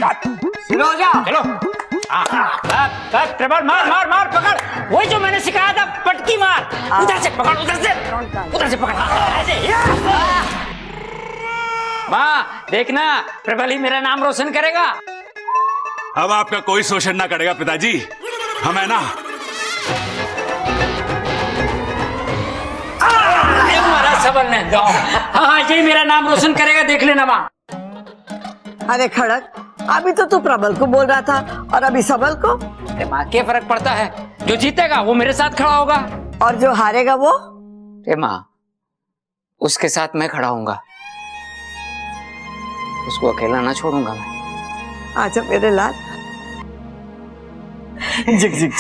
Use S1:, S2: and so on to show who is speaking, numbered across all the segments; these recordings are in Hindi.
S1: शुरू हो जाओ।
S2: चलो। प्रबल मार मार मार पकड़, वही जो मैंने सिखाया था, पटकी मार। उधर से पकड़, उधर से पकड़। ऐसे। माँ देखना, प्रबल ही मेरा नाम रोशन करेगा।
S3: अब आपका कोई शोषण ना करेगा पिताजी, हम है ना।
S2: हमारा सबल ने दो। हाँ यही मेरा नाम रोशन करेगा, देख लेना माँ।
S1: अरे खड़क, अभी तो तू प्रबल को बोल रहा था और अभी सबल को।
S2: अरे माँ क्या फर्क पड़ता है, जो जीतेगा वो मेरे साथ खड़ा होगा
S1: और जो हारेगा वो।
S2: अरे माँ उसके साथ मैं खड़ा हूँगा, उसको अकेला ना छोड़ूंगा मैं।
S1: अच्छा मेरे लाल। Zig zig zig.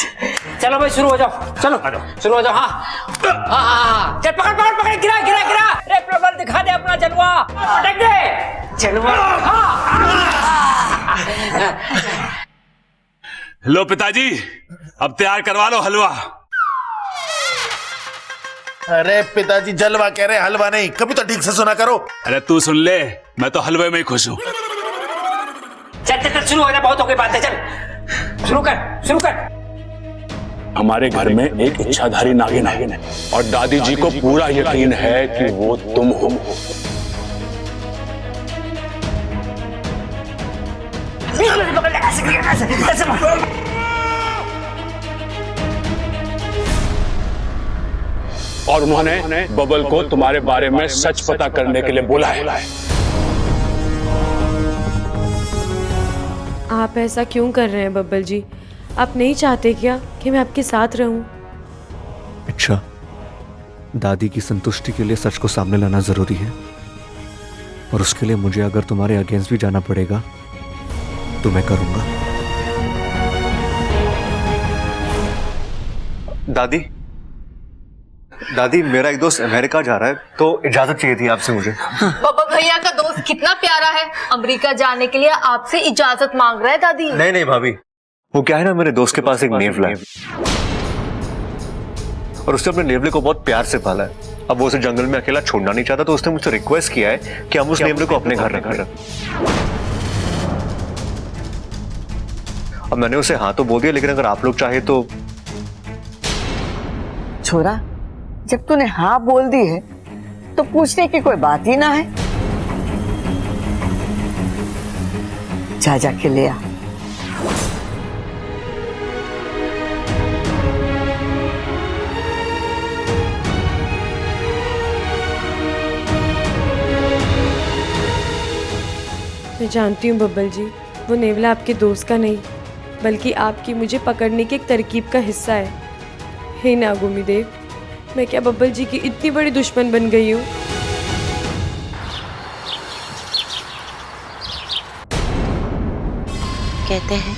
S2: चलो भाई शुरू हो जाओ, चलो शुरू हो जाओ। हाँ चल पकड़ पकड़ पकड़, गिरा गिरा गिरा। अरे प्रबल दिखा दे अपना जलवा, पटक दे जलवा।
S3: लो पिताजी, अब तैयार करवा लो हलवा।
S4: अरे पिताजी जलवा कह रहे, हलवा नहीं। कभी तो ठीक से सुना करो।
S3: अरे तू सुन ले, मैं तो हलवे में ही खुश हूँ।
S2: चल चल शुरू हो जा, बहुत हो गई बातें, चल शुरू कर शुरू कर।
S5: हमारे घर में एक इच्छाधारी नागिन है और दादी जी को पूरा यकीन है कि वो तुम हो। और उन्होंने बबल को तुम्हारे बारे में सच पता करने के लिए बोला है।
S6: आप ऐसा क्यों कर रहे हैं बब्बल जी? आप नहीं चाहते क्या कि मैं आपके साथ रहूं?
S7: अच्छा, दादी की संतुष्टि के लिए सच को सामने लाना जरूरी है, और उसके लिए मुझे अगर तुम्हारे अगेंस्ट भी जाना पड़ेगा तो मैं करूंगा। दादी दादी, मेरा एक दोस्त अमेरिका जा रहा है, तो इजाजत चाहिए थी आपसे मुझे।
S8: बाबा भैया का दोस्त कितना प्यारा है, अमेरिका जाने के लिए आपसे इजाजत मांग रहा है दादी।
S7: नहीं नहीं भाभी, वो क्या है ना, मेरे दोस्त के पास एक नेवला है और उसने अपने नेवले को बहुत प्यार से पाला है। अब वो उसे जंगल में अकेला छोड़ना नहीं चाहता, तो उसने मुझसे रिक्वेस्ट किया है कि हम उस नेवले को अपने घर रखें। अब मैंने उसे हाँ तो बोल दिया, लेकिन अगर आप लोग चाहे तो।
S1: छोरा, जब तूने हाँ बोल दी है तो पूछने की कोई बात ही ना है। जा जाके ले आ।
S6: मैं जानती हूँ बब्बल जी, वो नेवला आपके दोस्त का नहीं बल्कि आपकी मुझे पकड़ने की एक तरकीब का हिस्सा है। हे नागोमी देव, मैं क्या बब्बल जी की इतनी बड़ी दुश्मन बन गई हूँ?
S9: कहते हैं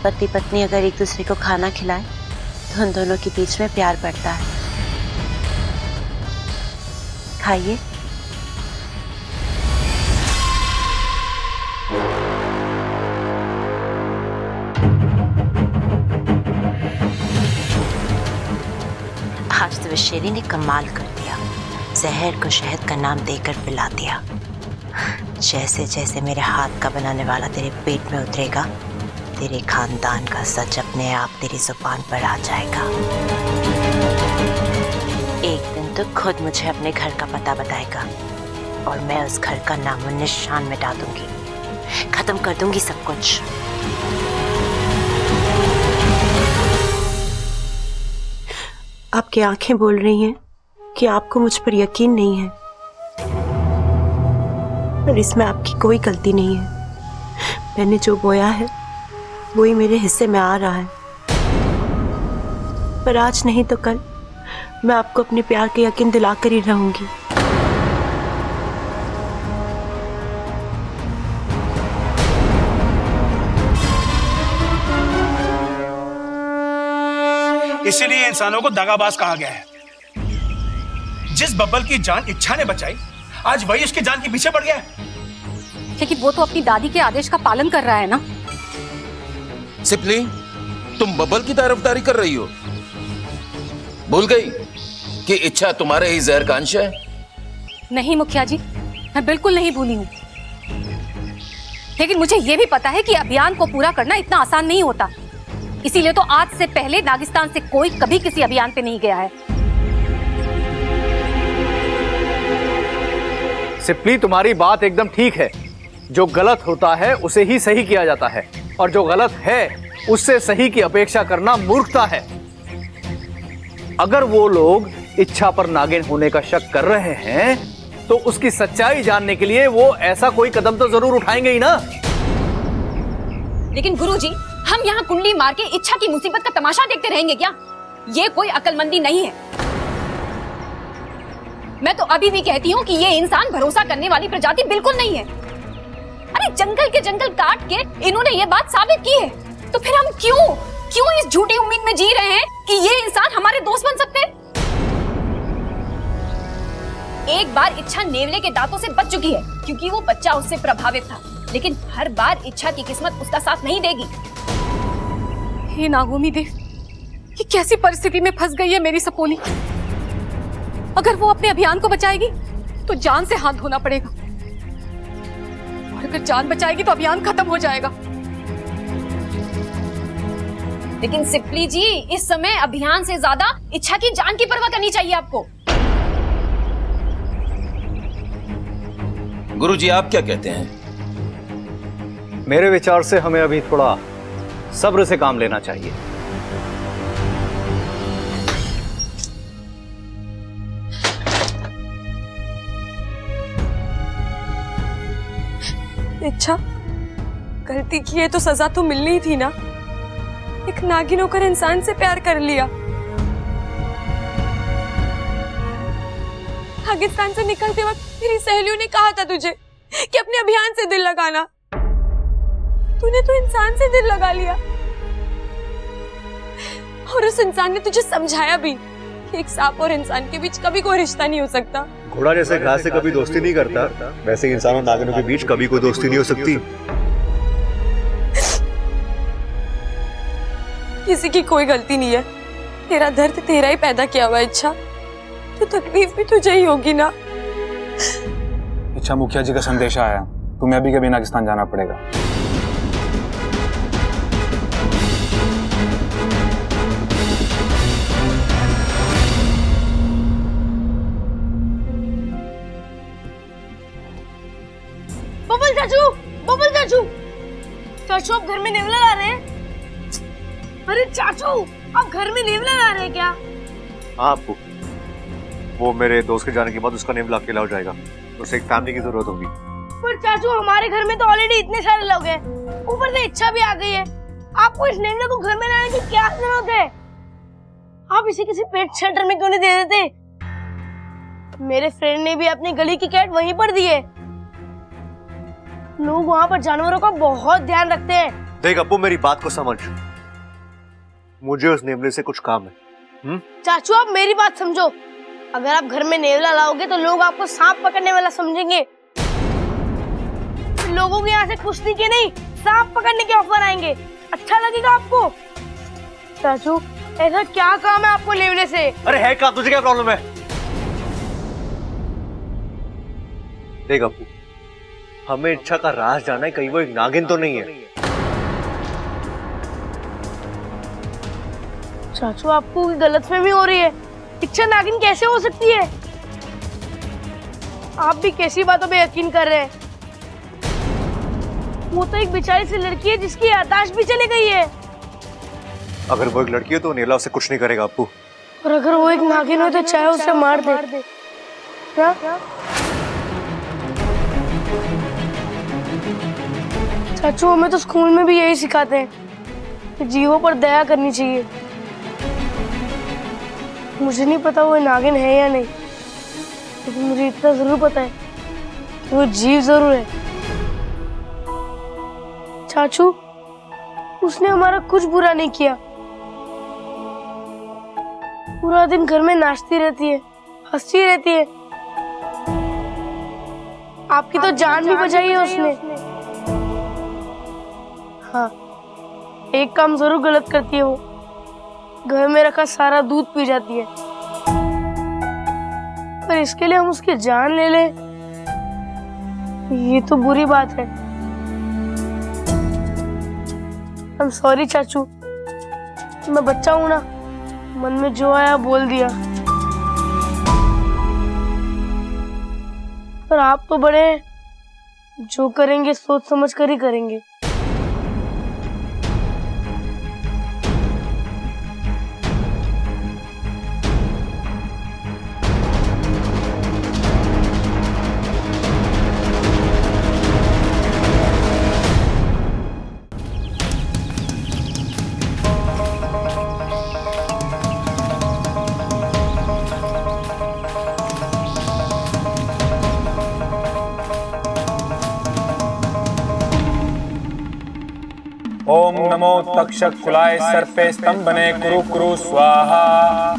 S9: पति पत्नी अगर एक दूसरे को खाना खिलाए तो उन दोनों के बीच में प्यार बढ़ता है। खाइए। आज तो शेरी ने कमाल कर दिया, जहर को शहद का नाम देकर पिला दिया। जैसे जैसे मेरे हाथ का बनाने वाला तेरे पेट में उतरेगा, तेरे खानदान का सच अपने आप तेरी जुबान पर आ जाएगा। एक दिन तो खुद मुझे अपने घर का पता बताएगा और मैं उस घर का नामो निशान मिटा दूंगी, खत्म कर दूंगी सब कुछ। आपकी आंखें बोल रही हैं कि आपको मुझ पर यकीन नहीं है, पर इसमें आपकी कोई गलती नहीं है। मैंने जो बोया है वही मेरे हिस्से में आ रहा है, पर आज नहीं तो कल मैं आपको अपने प्यार के यकीन दिलाकर ही रहूंगी।
S10: इसीलिए इंसानों को दगाबाज कहा गया है। जिस बब्बल की जान इच्छा ने बचाई, आज वही उसकी जान के पीछे पड़ गया है।
S8: क्योंकि वो तो अपनी दादी के आदेश का पालन कर रहा है ना।
S11: सिपली, तुम बब्बल की तरफदारी कर रही हो? भूल गई कि इच्छा तुम्हारे ही जहर का अंश है?
S8: नहीं मुखिया जी, मैं बिल्कुल नहीं भूली हूँ। लेकिन मुझे ये भी पता है कि अभियान को पूरा करना इतना आसान नहीं होता। इसीलिए तो आज से पहले नागिस्तान से कोई कभी किसी अभियान पे नहीं गया है।
S7: सिप्ली, तुम्हारी बात एकदम ठीक है। जो गलत होता है उसे ही सही किया जाता है, और जो गलत है उससे सही की अपेक्षा करना मूर्खता है। अगर वो लोग इच्छा पर नागिन होने का शक कर रहे हैं तो उसकी सच्चाई जानने के लिए वो ऐसा कोई कदम तो जरूर उठाएंगे ही ना।
S8: लेकिन गुरुजी, हम यहाँ कुंडली मार के इच्छा की मुसीबत का तमाशा देखते रहेंगे क्या? ये कोई अक्लमंदी नहीं है। मैं तो अभी भी कहती हूँ कि ये इंसान भरोसा करने वाली प्रजाति बिल्कुल नहीं है। अरे जंगल के जंगल काट के इन्होंने ये बात साबित की है, तो फिर हम क्यों इस झूठी उम्मीद में जी रहे हैं कि ये इंसान हमारे दोस्त बन सकते हैं? एक बार इच्छा नेवले के दांतों से बच चुकी है क्योंकि वो बच्चा उससे प्रभावित था, लेकिन हर बार इच्छा की किस्मत उसका साथ नहीं देगी। हे नागोमी देव, ये कैसी परिस्थिति में फंस गई है मेरी सपोनी। अगर वो अपने अभियान को बचाएगी तो जान से हाथ धोना पड़ेगा, और अगर जान बचाएगी तो अभियान खत्म हो जाएगा। लेकिन सिप्ली जी, इस समय अभियान से ज्यादा इच्छा की जान की परवाह करनी चाहिए आपको।
S11: गुरुजी, आप क्या कहते हैं?
S7: मेरे विचार से हमें अभी थोड़ा सब्र से काम लेना चाहिए।
S6: इच्छा, गलती की है तो सजा तो मिलनी ही थी ना। एक नागिन होकर इंसान से प्यार कर लिया। पाकिस्तान से निकलते वक्त मेरी सहेलियों ने कहा था तुझे कि अपने अभियान से दिल लगाना। तूने तो इंसान से दिल लगा लिया, और उस इंसान ने तुझे समझाया भी कि एक सांप और इंसान के बीच कभी कोई रिश्ता नहीं हो सकता।
S7: घोड़ा जैसे घास से कभी दोस्ती नहीं करता, वैसे इंसान और नागिनों के बीच कभी कोई दोस्ती नहीं हो सकती।
S6: किसी की कोई गलती नहीं है। तेरा दर्द तेरा ही पैदा किया हुआ इच्छा, तो तकलीफ भी तुझे ही होगी ना।
S5: इच्छा, मुखिया जी का संदेश आया, तुम्हें अभी के अभी नागिस्तान जाना पड़ेगा।
S8: बबल चाचू, बबल चाचू, चाचू आप घर में नेवला ला रहे हैं? अरे चाचू, आप घर में नेवला ला रहे हैं क्या?
S7: हाँ आपको, वो मेरे दोस्त के जाने के बाद उसका नेवला अकेला हो जाएगा, उसे एक फैमिली की जरूरत होगी।
S8: पर चाचू, हमारे घर में तो ऑलरेडी इतने सारे लोग हैं, ऊपर से इच्छा भी आ गई है। आपको इस नेवले को घर में लाने की क्या जरूरत है? आप इसे किसी पेट शेल्टर में क्यों नहीं दे देते? मेरे फ्रेंड ने भी अपनी गली की कैट वहीं पर दी है। लोग वहाँ पर जानवरों का बहुत ध्यान रखते हैं।
S7: देख अप्पू, मेरी बात को समझ, मुझे उस नेवले से कुछ काम है।
S8: चाचू, आप मेरी बात समझो। अगर आप घर में नेवला लाओगे तो लोग आपको सांप पकड़ने वाला समझेंगे। लोगों के यहाँ से कुश्ती के नहीं, सांप पकड़ने के ऑफर आएंगे। अच्छा लगेगा आपको? चाचू, ऐसा क्या काम है आपको नेवले से?
S7: अरे है क्या, तुझे क्या प्रॉब्लम है? देख अप्पू, हमें इच्छा का राज जाना है, कहीं वो एक नागिन तो नहीं है।
S8: चाचू, आपको गलतफहमी हो रही है। इच्छा नागिन कैसे हो सकती है? आप भी कैसी बातों पे यकीन कर रहे हैं? वो तो एक बेचारी सी लड़की है जिसकी याददाश्त भी चली गई है।
S7: अगर वो एक लड़की है तो नेवला उसे कुछ नहीं करेगा अप्पू।
S8: और अगर वो एक नागिन हो तो चाहे उसे मार दे। क्या? चाचू, हमें तो स्कूल में भी यही सिखाते हैं कि जीवों पर दया करनी चाहिए। मुझे नहीं पता वो नागिन है या नहीं, लेकिन मुझे इतना जरूर पता है कि वो जीव जरूर है। चाचू, उसने हमारा कुछ बुरा नहीं किया। पूरा दिन घर में नाचती रहती है, हंसती रहती है। आपकी तो जान भी बचाई है उसने। हाँ, एक काम जरूर गलत करती है वो, घर में रखा सारा दूध पी जाती है। पर इसके लिए हम उसकी जान ले ले, ये तो बुरी बात है।
S12: I'm sorry चाचू, मैं बच्चा हूँ ना, मन में जो आया बोल दिया। पर आप तो बड़े हैं, जो करेंगे सोच समझ कर ही करेंगे।
S13: ओम नमो तक्षक कुलाय सर्पे स्तंभने कुरु कुरु स्वाहा।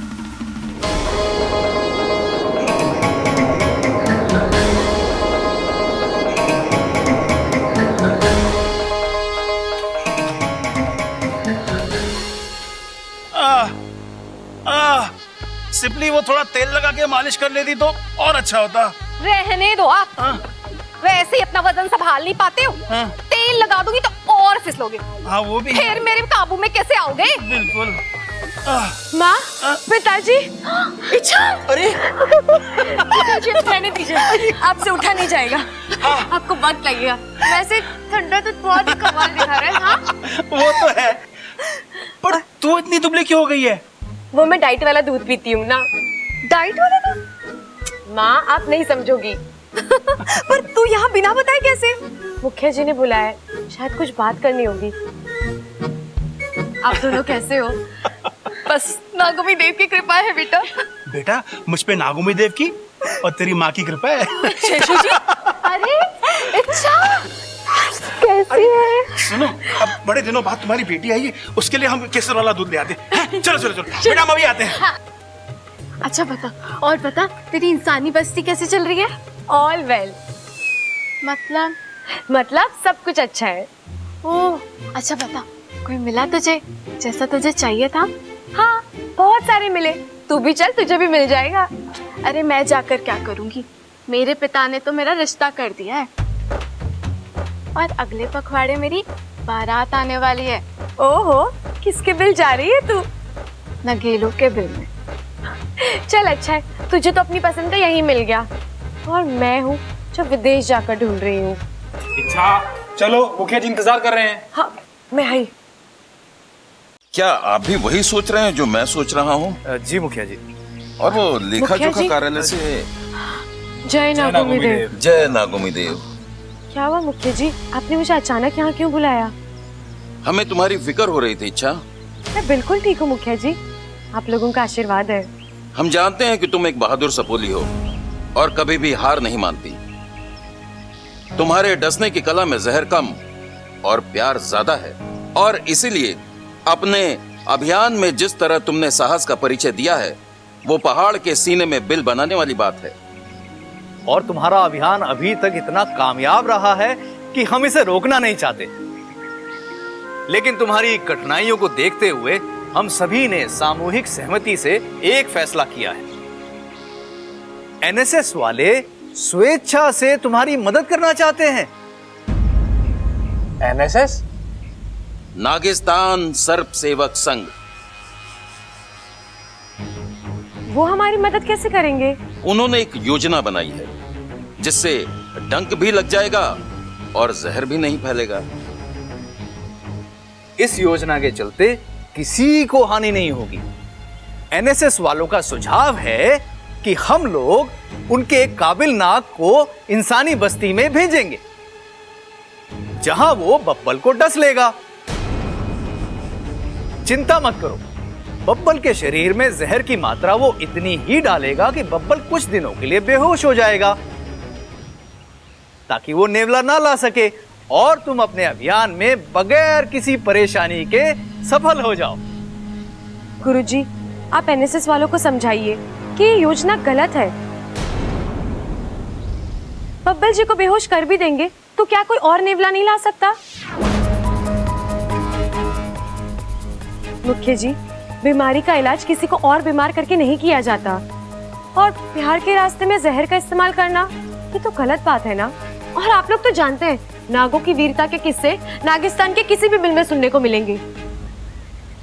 S10: सिपली वो थोड़ा तेल लगा के मालिश कर लेती तो और अच्छा होता।
S8: रहने दो आप। वैसे ही अपना वजन संभाल नहीं पाते हो। तेल लगा दूंगी तो और फिसलोगे।
S10: हाँ वो भी।
S8: फिर मेरे काबू में कैसे आओगे?
S10: बिल्कुल।
S6: माँ, पिताजी।
S8: इच्छा।
S10: अरे
S6: पिताजी रहने दीजिए, आपसे उठा नहीं जाएगा। आपको वक्त लगेगा। वैसे ठंडा तो बहुत ही कमाल दिखा रहा है। हाँ?
S10: वो तो है, पर तू इतनी दुबली क्यों हो गई है?
S6: वो मैं डाइट वाला दूध पीती हूँ ना।
S8: डाइट वाला दूध?
S6: माँ, आप नहीं समझोगी।
S8: पर तू यहाँ बिना बताए कैसे?
S6: मुखिया जी ने बुलाया, शायद कुछ बात करनी होगी।
S8: आप दोनों कैसे हो? बस नागोमी देव की कृपा है बेटा।
S10: बेटा, मुझ पे नागोमी देव की और तेरी माँ की कृपा है।
S8: शेषू जी। अरे इच्छा कैसी है?
S10: सुनो, अब बड़े दिनों बाद तुम्हारी बेटी आई है, उसके लिए हम केसर वाला दूध ले आते हैं। चलो चलो चलो बेटा, हम अभी आते हैं।
S8: हाँ। अच्छा बता, और बता तेरी इंसानी बस्ती कैसे चल रही है?
S6: All well. मतलब सब कुछ अच्छा है।
S8: ओह अच्छा बता, कोई मिला तुझे जैसा तुझे चाहिए था?
S6: हाँ, बहुत सारे मिले। तू भी चल, तुझे भी मिल जाएगा।
S8: अरे मैं जाकर क्या करूंगी? मेरे पिता ने तो मेरा रिश्ता कर दिया है और अगले पखवाड़े मेरी बारात आने वाली है।
S6: ओहो, किसके बिल जा रही है तू?
S8: नगेलो के बिल में।
S6: चल अच्छा है, तुझे तो अपनी पसंद का यही मिल गया और मैं हूँ जो विदेश जाकर ढूंढ रही हूँ।
S13: इच्छा, चलो मुखिया जी इंतजार कर रहे हैं।
S6: हाँ, मैं आई।
S11: क्या आप भी वही सोच रहे हैं जो मैं सोच रहा हूँ?
S7: जी मुखिया जी।
S11: और वो लेखा जोखा कार्यालय से
S6: जय नागोमी देव।
S11: जय नागोमी देव।
S6: क्या हुआ मुखिया जी, आपने मुझे अचानक यहाँ क्यों बुलाया?
S11: हमें तुम्हारी फिक्र हो रही थी इच्छा।
S6: मैं बिल्कुल ठीक हूँ मुखिया जी, आप लोगों का आशीर्वाद है।
S11: हम जानते हैं कि तुम एक बहादुर सपोली हो और कभी भी हार नहीं मानती। तुम्हारे डसने की कला में जहर कम और प्यार ज्यादा है, और इसीलिए अपने अभियान में जिस तरह तुमने साहस का परिचय दिया है, वो पहाड़ के सीने में बिल बनाने वाली बात है।
S7: और तुम्हारा अभियान अभी तक इतना कामयाब रहा है कि हम इसे रोकना नहीं चाहते। लेकिन तुम्हारी कठिनाइयों को देखते हुए हम सभी ने सामूहिक सहमति से एक फैसला किया है। एनएसएस वाले स्वेच्छा से तुम्हारी मदद करना चाहते हैं।
S13: एनएसएस?
S11: नागिस्तान सर्प सेवक संघ।
S6: वो हमारी मदद कैसे करेंगे?
S11: उन्होंने एक योजना बनाई है जिससे डंक भी लग जाएगा और जहर भी नहीं फैलेगा।
S7: इस योजना के चलते किसी को हानि नहीं होगी। एनएसएस वालों का सुझाव है कि हम लोग उनके एक काबिल नाग को इंसानी बस्ती में भेजेंगे, जहां वो बब्बल को डस लेगा। चिंता मत करो, बब्बल के शरीर में जहर की मात्रा वो इतनी ही डालेगा कि बब्बल कुछ दिनों के लिए बेहोश हो जाएगा, ताकि वो नेवला ना ला सके और तुम अपने अभियान में बगैर किसी परेशानी के सफल हो जाओ।
S6: गुरुजी, आप एनएसएस वालों को समझाइए कि ये योजना गलत है। बब्बल जी को बेहोश कर भी देंगे तो क्या कोई और नेवला नहीं ला सकता? मुखिया जी, बीमारी का इलाज किसी को और बीमार करके नहीं किया जाता, और प्यार के रास्ते में जहर का इस्तेमाल करना ये तो गलत बात है ना। और आप लोग तो जानते हैं नागों की वीरता के किस्से नागिस्तान के किसी भी बिल में सुनने को मिलेंगे,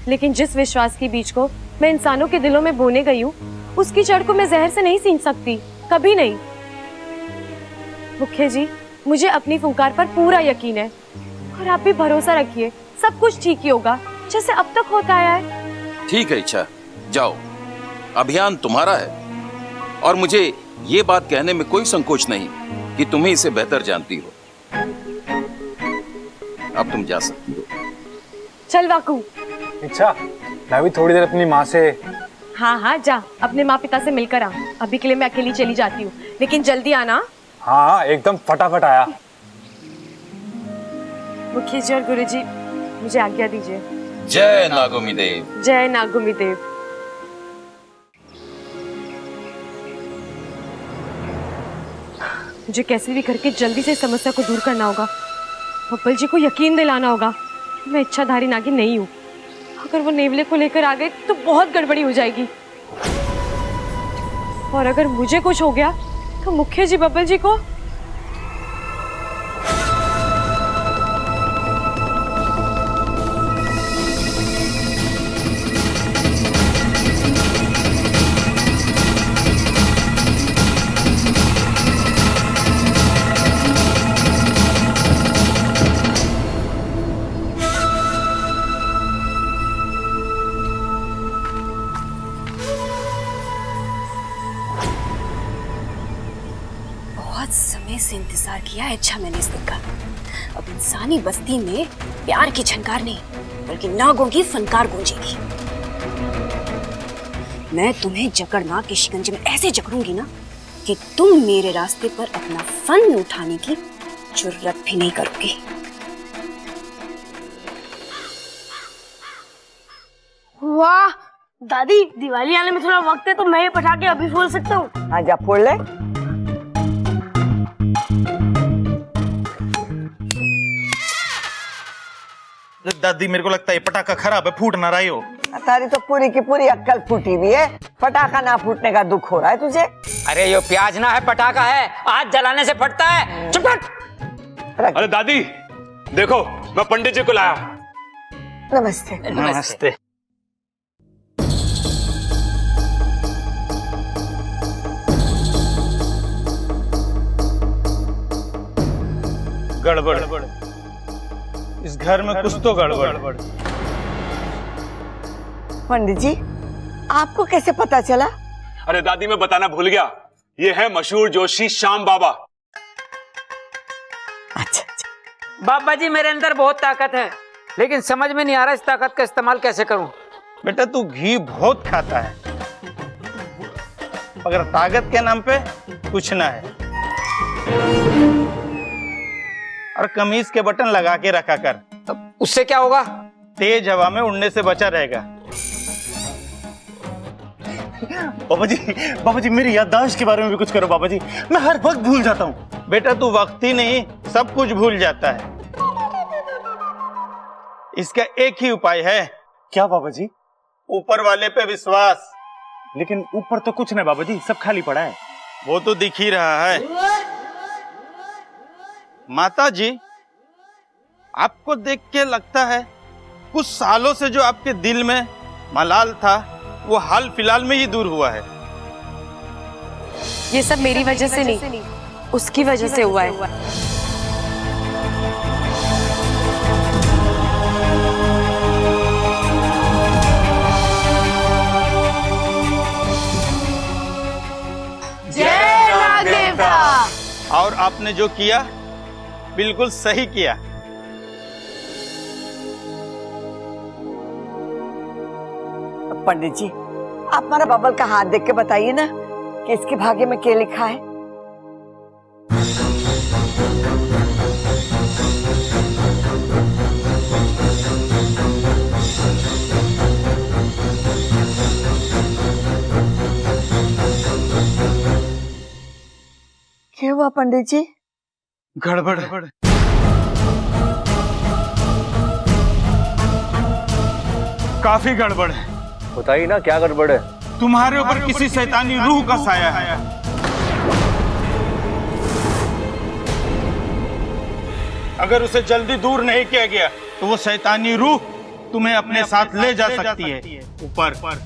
S6: लेकिन जिस विश्वास की बीज को मैं इंसानों के दिलों में बोने गई हूँ, उसकी जड़ को मैं जहर से नहीं सींच सकती, कभी नहीं। मुखिया जी, मुझे अपनी फुंकार पर पूरा यकीन है, और आप भी भरोसा रखिए, सब कुछ ठीक ही होगा जैसे अब तक होता आया है।
S11: ठीक है इच्छा, जाओ, अभियान तुम्हारा है और मुझे ये बात कहने में कोई संकोच नहीं कि तुम्हें इसे बेहतर जानती हो। अब तुम जा सकती हो।
S6: चल वाकू।
S13: इच्छा, मैं भी थोड़ी देर अपनी माँ से।
S6: हाँ हाँ जा, अपने माँ पिता से मिलकर आ। अभी के लिए मैं अकेली चली जाती हूँ, लेकिन जल्दी आना।
S13: हाँ, एकदम फटाफट आया।
S6: मुखिया जी और गुरुजी, मुझे आज्ञा दीजिए।
S11: जय नागोमी देव।
S6: जय नागोमी देव। मुझे कैसे भी करके जल्दी से इस समस्या को दूर करना होगा। बब्बल जी को यकीन दिलाना होगा मैं इच्छाधारी नागिन नहीं हूँ। अगर वो नेवले को लेकर आ गए तो बहुत गड़बड़ी हो जाएगी, और अगर मुझे कुछ हो गया तो मुखिया जी बब्बल जी को।
S8: समय से इंतजार किया है इच्छा मैंने इस दिन का। अब इंसानी बस्ती में प्यार की झनकार नहीं बल्कि नागों की फनकार गूंजेगी। मैं तुम्हें जकड़ना के शिकंजे में ऐसे जकड़ूंगी ना कि तुम मेरे रास्ते पर अपना फन उठाने की जुर्रत भी नहीं करोगे।
S12: वाह दादी, दिवाली आने में थोड़ा वक्त है तो मैं ये पटाखे अभी फोड़ सकता हूँ।
S1: हाँ जा फोड़ ले।
S10: दादी, मेरे को लगता है पटाखा खराब है, फूट ना रही हो।
S1: तारी तो पूरी की पूरी अक्कल फूटी हुई है, पटाखा ना फूटने का दुख हो रहा है तुझे।
S2: अरे ये प्याज ना है, पटाखा है, आज जलाने से फटता है। चुप कर।
S3: अरे दादी देखो, मैं पंडित जी को लाया।
S1: नमस्ते।
S10: नमस्ते। गड़बड़, इस घर में कुछ तो गड़बड़।
S1: पंडित जी, आपको कैसे पता चला?
S3: अरे दादी मैं बताना भूल गया, ये है मशहूर जोशी श्याम बाबा।
S1: अच्छा।
S2: बाबा जी, मेरे अंदर बहुत ताकत है, लेकिन समझ में नहीं आ रहा इस ताकत का इस्तेमाल कैसे करूं।
S10: बेटा तू घी बहुत खाता है, मगर ताकत के नाम पे कुछ ना है। और कमीज के बटन लगा के रखा कर,
S2: उससे क्या होगा?
S10: तेज हवा में उड़ने से बचा रहेगा। बाबा जी मेरी याददाश्त के बारे में भी कुछ करो बाबा जी, मैं हर वक्त भूल जाता हूँ। बेटा तू वक्त ही नहीं सब कुछ भूल जाता है। इसका एक ही उपाय है।
S13: क्या बाबा जी?
S10: ऊपर वाले पे विश्वास।
S13: लेकिन ऊपर तो कुछ नहीं बाबा जी, सब खाली पड़ा है।
S10: वो तो दिख ही रहा है। माता जी, आपको देख के लगता है कुछ सालों से जो आपके दिल में मलाल था वो हाल फिलहाल में ही दूर हुआ है।
S6: ये सब मेरी वजह से नहीं, उसकी वजह से हुआ है।
S12: जय नाग देवता।
S10: और आपने जो किया बिल्कुल सही किया।
S1: पंडित जी, आप हमारा बबल का हाथ देख के बताइए ना कि इसके भाग्य में क्या लिखा है। क्या हुआ पंडित जी?
S10: गड़बड़। काफी गड़बड़ है।
S7: बताइए ना क्या गड़बड़ है?
S10: तुम्हारे ऊपर किसी शैतानी रूह का साया है। अगर उसे जल्दी दूर नहीं किया गया तो वो शैतानी रूह तुम्हें अपने साथ ले जा सकती है ऊपर।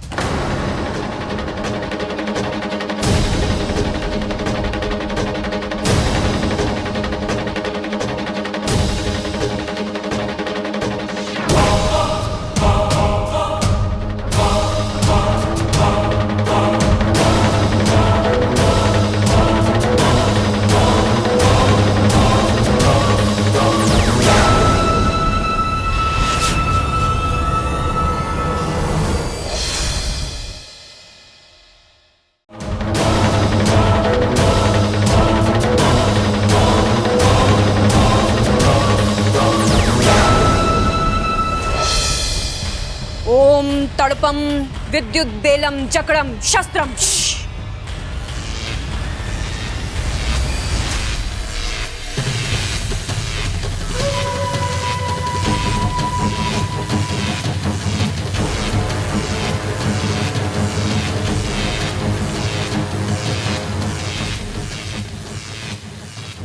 S8: ओम तड़पम विद्युत बेलम चक्रम शस्त्रम।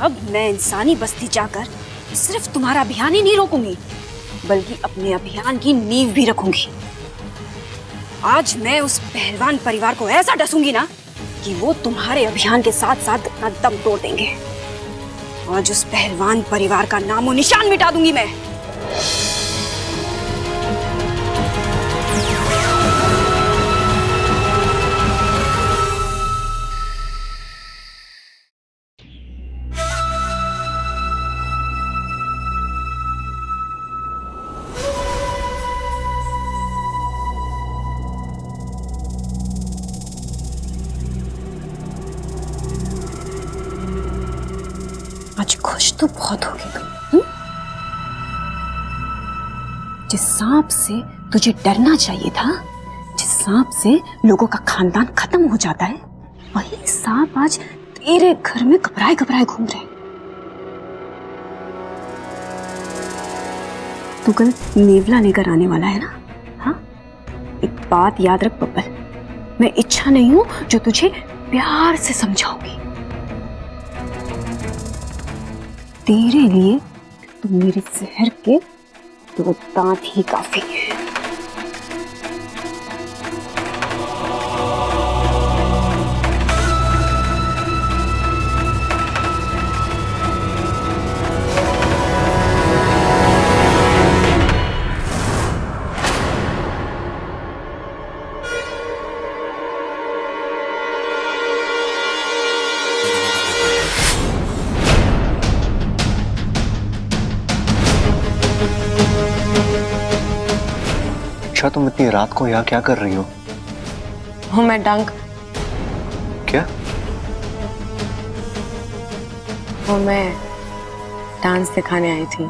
S8: अब मैं इंसानी बस्ती जाकर सिर्फ तुम्हारा अभियान ही नहीं रोकूंगी, बल्कि अपने अभियान की नींव भी रखूंगी। आज मैं उस पहलवान परिवार को ऐसा डसूंगी ना कि वो तुम्हारे अभियान के साथ साथ अपना दम तोड़ देंगे। आज उस पहलवान परिवार का नामो निशान मिटा दूंगी मैं। आज खुश तो बहुत होगी तुम। जिस सांप से तुझे डरना चाहिए था, जिस सांप से लोगों का खानदान खत्म हो जाता है, वही सांप आज तेरे घर में घबराए घबराए घूम रहे। तू कल नेवला लेकर आने वाला है ना? हाँ, एक बात याद रख बब्बल, मैं इच्छा नहीं हूं जो तुझे प्यार से समझाऊंगी। तेरे लिए तो मेरे जहर के 2 दांत ही काफी है।
S7: तुम इतनी रात को यहाँ क्या कर रही हो?
S6: हूँ मैं डंक।
S7: क्या?
S6: वो मैं डांस दिखाने आई थी।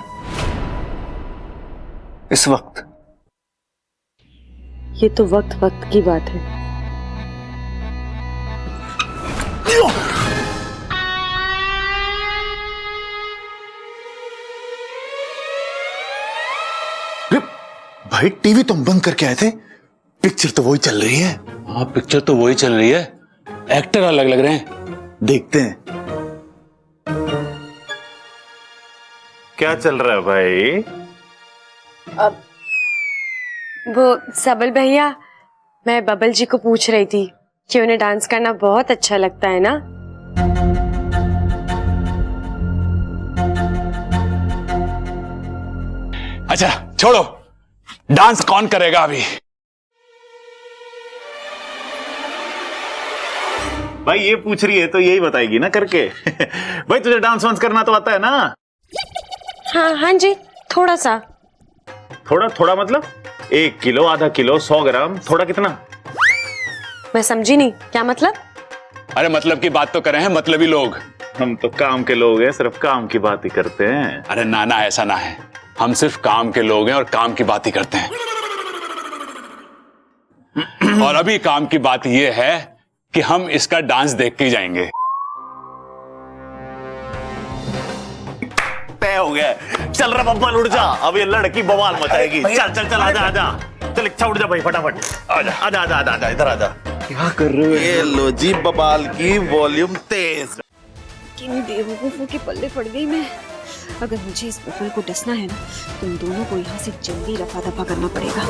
S7: इस वक्त?
S6: ये तो वक्त वक्त की बात है।
S4: भाई टीवी तुम बंद करके आए थे, पिक्चर तो वही चल रही है।
S5: हाँ, पिक्चर तो वही चल रही है, एक्टर अलग लग रहे हैं।
S4: देखते हैं क्या चल रहा है भाई।
S6: अब वो सबल भैया, मैं बबल जी को पूछ रही थी कि उन्हें डांस करना बहुत अच्छा लगता है ना।
S5: अच्छा छोड़ो, डांस कौन करेगा अभी?
S4: भाई ये पूछ रही है तो यही बताएगी ना करके। भाई तुझे डांस वांस करना तो आता है ना?
S6: हाँ हाँ जी, थोड़ा सा।
S4: थोड़ा थोड़ा मतलब 1 किलो, आधा किलो, 100 ग्राम, थोड़ा कितना?
S6: मैं समझी नहीं, क्या मतलब?
S5: अरे मतलब की बात तो करें हैं मतलबी लोग।
S4: हम तो काम के लोग हैं, सिर्फ काम की बात ही करते हैं।
S5: अरे नाना ऐसा ना है, हम सिर्फ काम के लोग हैं और काम की बात ही करते हैं। और अभी काम की बात यह है कि हम इसका डांस देख के ही जाएंगे।
S4: तय हो गया, चल रहा बब्बल उड़ जा, अब ये लड़की बवाल मचाएगी। चल चल चल आजा आजा, चल इच्छा उड़ जा भाई फटाफट, आजा आजा आजा आजा आजा, इधर आजा। क्या कर रहे हो? ये लो जी बवाल की वॉल्यूम तेज।
S8: किन बेवकूफों के पल्ले पड़ गई मैं। अगर मुझे इस बबल को डसना है ना तो इन दोनों को यहाँ से जल्दी रफा दफा करना पड़ेगा।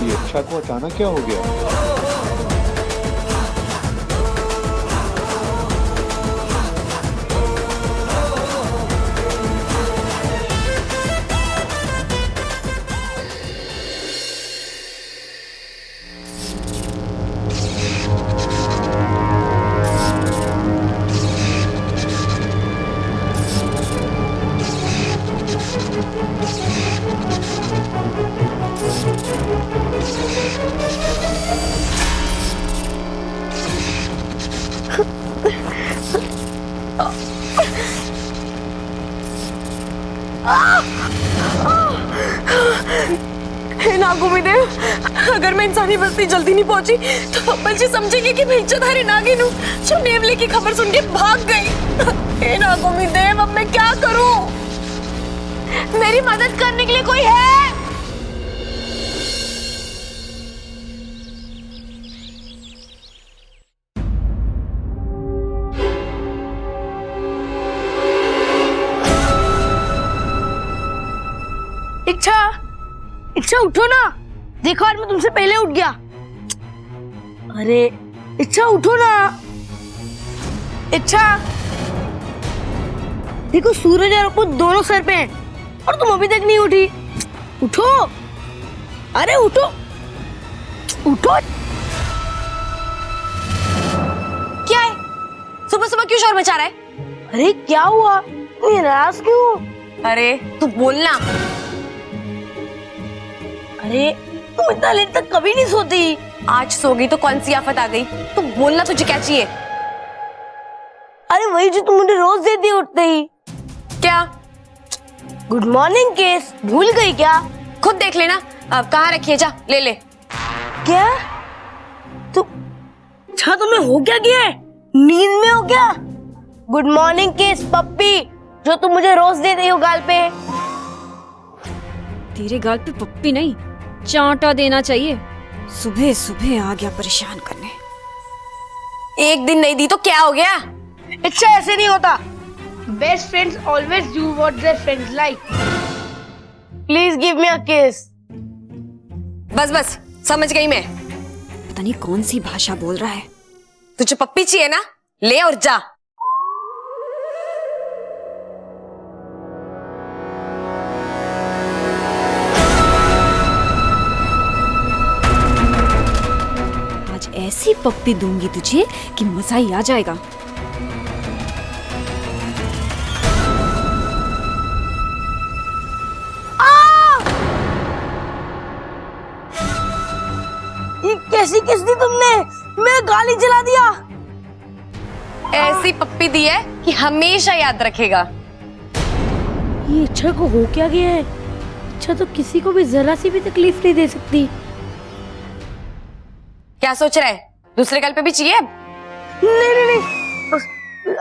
S5: इच्छा को अचानक क्या हो गया?
S6: हे नागोमी देव, अगर मैं इंसानी बस्ती जल्दी नहीं पहुंची तो बब्बल जी समझेंगे कि मैं इज्जतधारी नागिन हूँ जो नेवले की खबर सुन के भाग गई। हे नागोमी देव, अब मैं क्या करूं? मेरी मदद करने के लिए कोई है?
S12: इच्छा उठो ना, देखो आज मैं तुमसे पहले उठ गया। अरे इच्छा उठो ना। इच्छा देखो, सूरज और अप्पू दोनों सर पे हैं और तुम अभी तक नहीं उठी। उठो, अरे उठो उठो।
S8: क्या है? सुबह सुबह क्यों शोर मचा रहा है?
S12: अरे क्या हुआ, तू नाराज क्यों?
S8: अरे तू बोलना।
S12: अरे तुम इतना लेट तक कभी नहीं सोती।
S8: आज सो गई तो कौन सी आफत आ गई? तू बोलना, तुझे क्या चाहिए?
S12: अरे वही जो तुम मुझे रोज देती उठते ही।
S8: क्या?
S12: गुड मॉर्निंग केस, भूल गई क्या?
S8: खुद देख लेना। अब कहाँ रखी है, जा ले ले।
S12: क्या तुम्हें हो क्या गया है? नींद में हो क्या? गुड मॉर्निंग केस पप्पी, जो तुम मुझे रोज देते हो गाल पे।
S8: तेरे गाल पे पप्पी नहीं, चांटा देना चाहिए। सुबह सुबह आ गया परेशान करने। एक दिन नहीं दी तो क्या हो गया?
S12: अच्छा ऐसे नहीं होता। Best friends always do what their friends like. Please give me a kiss.
S8: बस बस, समझ गई मैं। पता नहीं कौन सी भाषा बोल रहा है। तुझे पप्पी चाहिए ना, ले और जा। आज ऐसी पप्पी दूंगी तुझे कि मजा ही आ जाएगा।
S12: ये कैसी किस दी तुमने? मेरा गाली जला दिया।
S8: ऐसी पप्पी दी है कि हमेशा याद रखेगा।
S12: ये इच्छा को हो क्या गया है? इच्छा तो किसी को भी जरा सी भी तकलीफ नहीं दे सकती।
S8: क्या सोच रहा है? दूसरे गाल पे भी चाहिए?
S12: नहीं, बस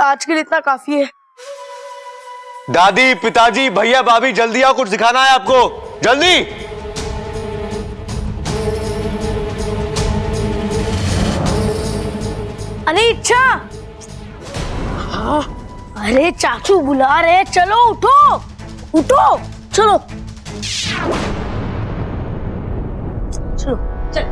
S12: आज के लिए इतना काफी है।
S7: दादी, पिताजी, भैया, भाभी, जल्दी आओ, कुछ दिखाना है आपको, जल्दी।
S12: अरे इच्छा, अरे चाचू बुला रहे, चलो उठो उठो, चलो चलो चल।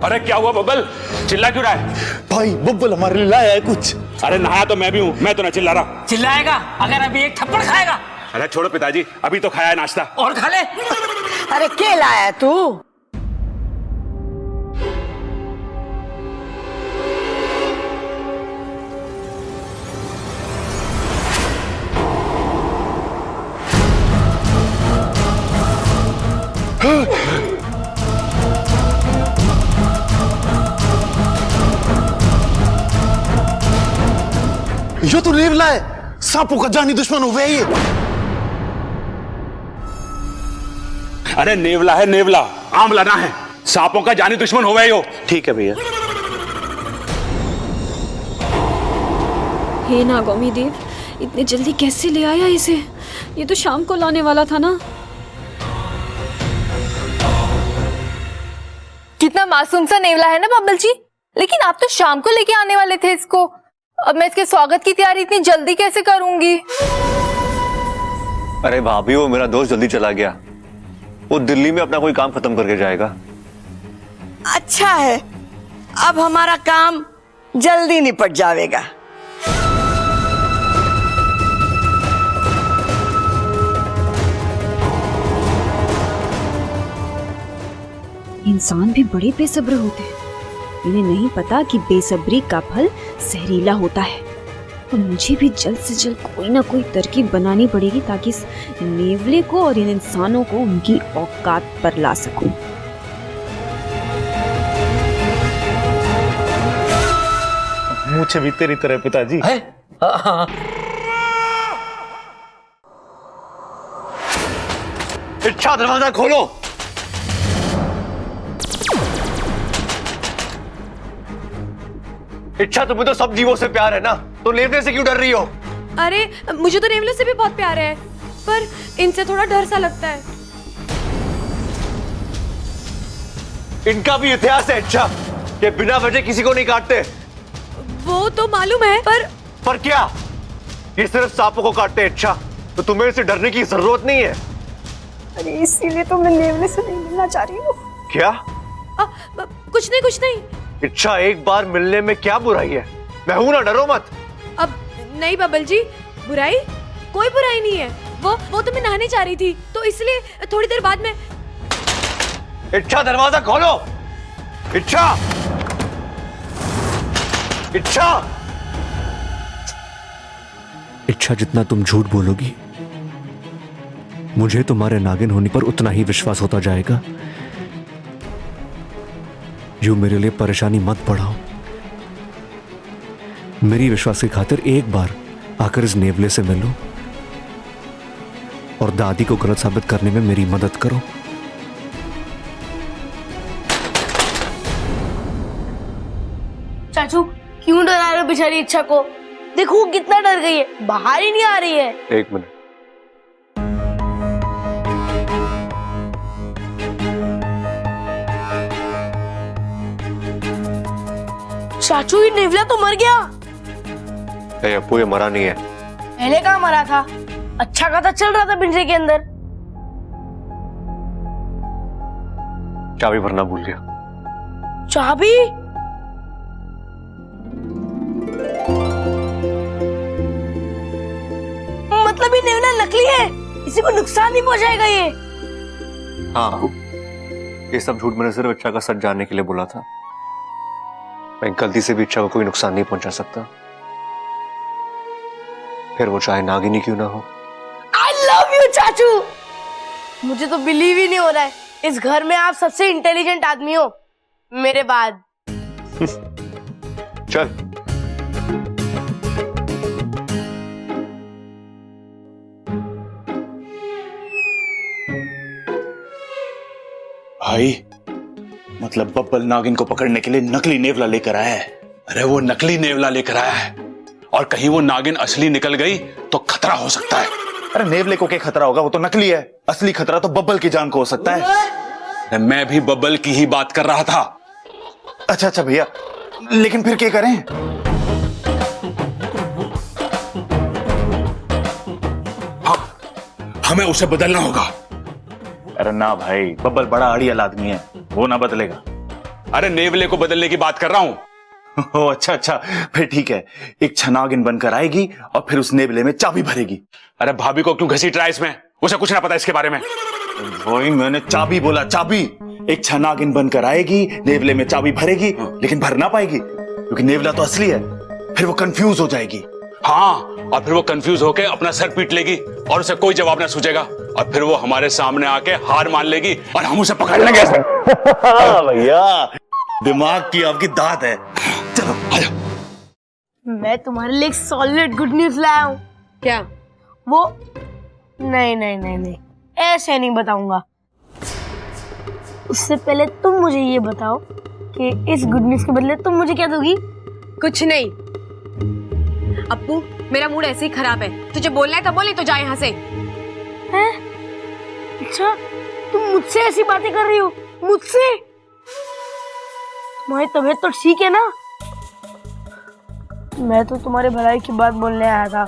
S5: अरे क्या हुआ बब्बल, चिल्ला क्यों रहा है?
S4: भाई बब्बल हमारे लिए लाया है कुछ।
S5: अरे नहाया तो मैं भी हूँ, मैं तो ना चिल्ला रहा।
S2: चिल्लाएगा अगर अभी एक थप्पड़ खाएगा।
S3: अरे छोड़ो पिताजी, अभी तो खाया है नाश्ता।
S2: और खा ले।
S1: अरे क्या लाया तू?
S4: यो तो नेवला है, सांपों का जानी दुश्मन हो गया ये।
S3: अरे नेवला है नेवला, आमला ना है, सांपों का जानी दुश्मन हो गए हो।
S4: ठीक है भैया।
S8: हे नागौमी देव, इतने जल्दी कैसे ले आया इसे? ये तो शाम को लाने वाला था ना।
S6: कितना मासूम सा नेवला है ना बब्बल जी, लेकिन आप तो शाम को लेके आने वाले थे इसको। अब मैं इसके स्वागत की तैयारी इतनी जल्दी कैसे करूंगी?
S14: अरे भाभी, वो मेरा दोस्त जल्दी चला गया, वो दिल्ली में अपना कोई काम खत्म करके जाएगा।
S1: अच्छा है, अब हमारा काम जल्दी निपट जाएगा।
S8: इंसान भी बड़े बेसब्र होते हैं। इन्हें नहीं पता कि बेसब्री का फल जहरीला होता है। तो मुझे भी जल्द से जल्द कोई ना कोई तरकीब बनानी पड़ेगी ताकि इस नेवले को और इन इंसानों को उनकी औकात पर ला सकूं।
S4: मुझे भी तेरी तरह पिताजी।
S14: इच्छा, दरवाजा खोलो। इच्छा, तुम्हें तो सब जीवों से प्यार है ना, तो नेवले से क्यों डर रही हो?
S6: अरे मुझे तो नेवले से भी बहुत प्यार है, पर इनसे थोड़ा डर सा लगता है।
S14: इनका भी इतिहास है इच्छा, कि बिना वजह किसी को नहीं काटते।
S6: वो तो मालूम है,
S14: पर क्या? ये सिर्फ सांपों को काटते हैं इच्छा, तो तुम्हें इसे डरने की जरूरत नहीं है।
S8: अरे इसीलिए तो मैं नेवले से नहीं मिलना चाह रही हूँ।
S14: क्या?
S6: कुछ नहीं।
S14: इच्छा, एक बार मिलने में क्या बुराई है? मैं हूं ना, डरो मत।
S6: अब नहीं बब्बल जी, बुराई? कोई बुराई नहीं है। वो तो मैं नहाने जा रही थी, तो इसलिए थोड़ी देर बाद में।
S14: इच्छा, दरवाजा खोलो। इच्छा, इच्छा।
S15: इच्छा, जितना तुम झूठ बोलोगी मुझे तुम्हारे नागिन होने पर उतना ही विश्वास होता जाएगा। यूं मेरे लिए परेशानी मत बढ़ाओ। मेरी विश्वास की खातिर एक बार आकर इस नेवले से मिलो और दादी को गलत साबित करने में मेरी मदद करो।
S12: चाचू, क्यों डरा रहे हो बेचारी इच्छा को? देखो कितना डर गई है, बाहर ही नहीं आ रही है।
S14: एक मिनट।
S12: चाचू, ये नेवला तो मर गया।
S14: अप्पू, ये मरा नहीं है।
S12: पहले कहाँ मरा था? अच्छा खासा चल रहा था पिंजरे के अंदर।
S14: चाबी भरना भूल गया।
S12: चाबी? मतलब ये नेवला नकली है, इसी को नुकसान नहीं पहुंचाएगा ये?
S14: हाँ, ये सब झूठ मैंने सिर्फ इच्छा का सच जानने के लिए बोला था। मैं गलती से भी इच्छा को कोई नुकसान नहीं पहुंचा सकता, फिर वो चाहे नागिनी क्यों ना हो।
S12: I love you चाचू। मुझे तो बिलीव ही नहीं हो रहा है, इस घर में आप सबसे इंटेलिजेंट आदमी हो मेरे बाद।
S14: चल।
S3: भाई, मतलब बब्बल नागिन को पकड़ने के लिए नकली नेवला लेकर आया है। अरे वो नकली नेवला लेकर आया है, और कहीं वो नागिन असली निकल गई तो खतरा हो सकता है।
S4: अरे नेवले को क्या खतरा होगा, वो तो नकली है। असली खतरा तो बब्बल की जान को हो सकता है।
S3: मैं भी बब्बल की ही बात कर रहा था।
S4: अच्छा भैया, लेकिन फिर क्या करें?
S3: हाँ, हमें उसे बदलना होगा।
S4: अरे ना भाई, बब्बल बड़ा अड़ियल आदमी है, वो ना बदलेगा।
S3: अरे नेवले को बदलने की बात कर रहा हूं।
S4: ओ अच्छा अच्छा, फिर ठीक है। एक छनागिन बनकर आएगी और फिर उस नेवले में चाबी भरेगी।
S5: अरे भाभी को क्यों घसीट रहा है इसमें? उसे कुछ ना पता इसके बारे में।
S4: वही मैंने चाबी बोला, चाबी। एक छनागिन बनकर आएगी, नेवले में चाबी भरेगी, लेकिन भर ना पाएगी क्योंकि नेवला तो असली है। फिर वो कंफ्यूज हो जाएगी।
S5: हाँ, और फिर वो कंफ्यूज होके अपना सर पीट लेगी और उसे कोई जवाब ना सूझेगा, और फिर वो हमारे सामने आके हार मान लेगी और हम उसे पकड़ लेंगे।
S4: भैया, दिमाग की आपकी दाद है। चलो आजा।
S12: मैं तुम्हारे लिए एक सॉलिड गुड न्यूज लाया हूँ।
S6: क्या?
S12: वो नहीं नहीं नहीं नहीं, ऐसे नहीं बताऊंगा। उससे पहले तुम मुझे ये बताओ कि इस गुड न्यूज के बदले तुम मुझे क्या दोगी?
S6: कुछ नहीं। अप्पू, मेरा मूड ऐसे ही खराब है। तुझे बोलना है तो बोले, तो जा यहाँ से।
S12: हैं? अच्छा, तुम मुझसे ऐसी बातें कर रही हो? मुझसे? तुम्हारी तबीयत तो ठीक है ना? मैं तो तुम्हारे भलाई की बात बोलने आया था।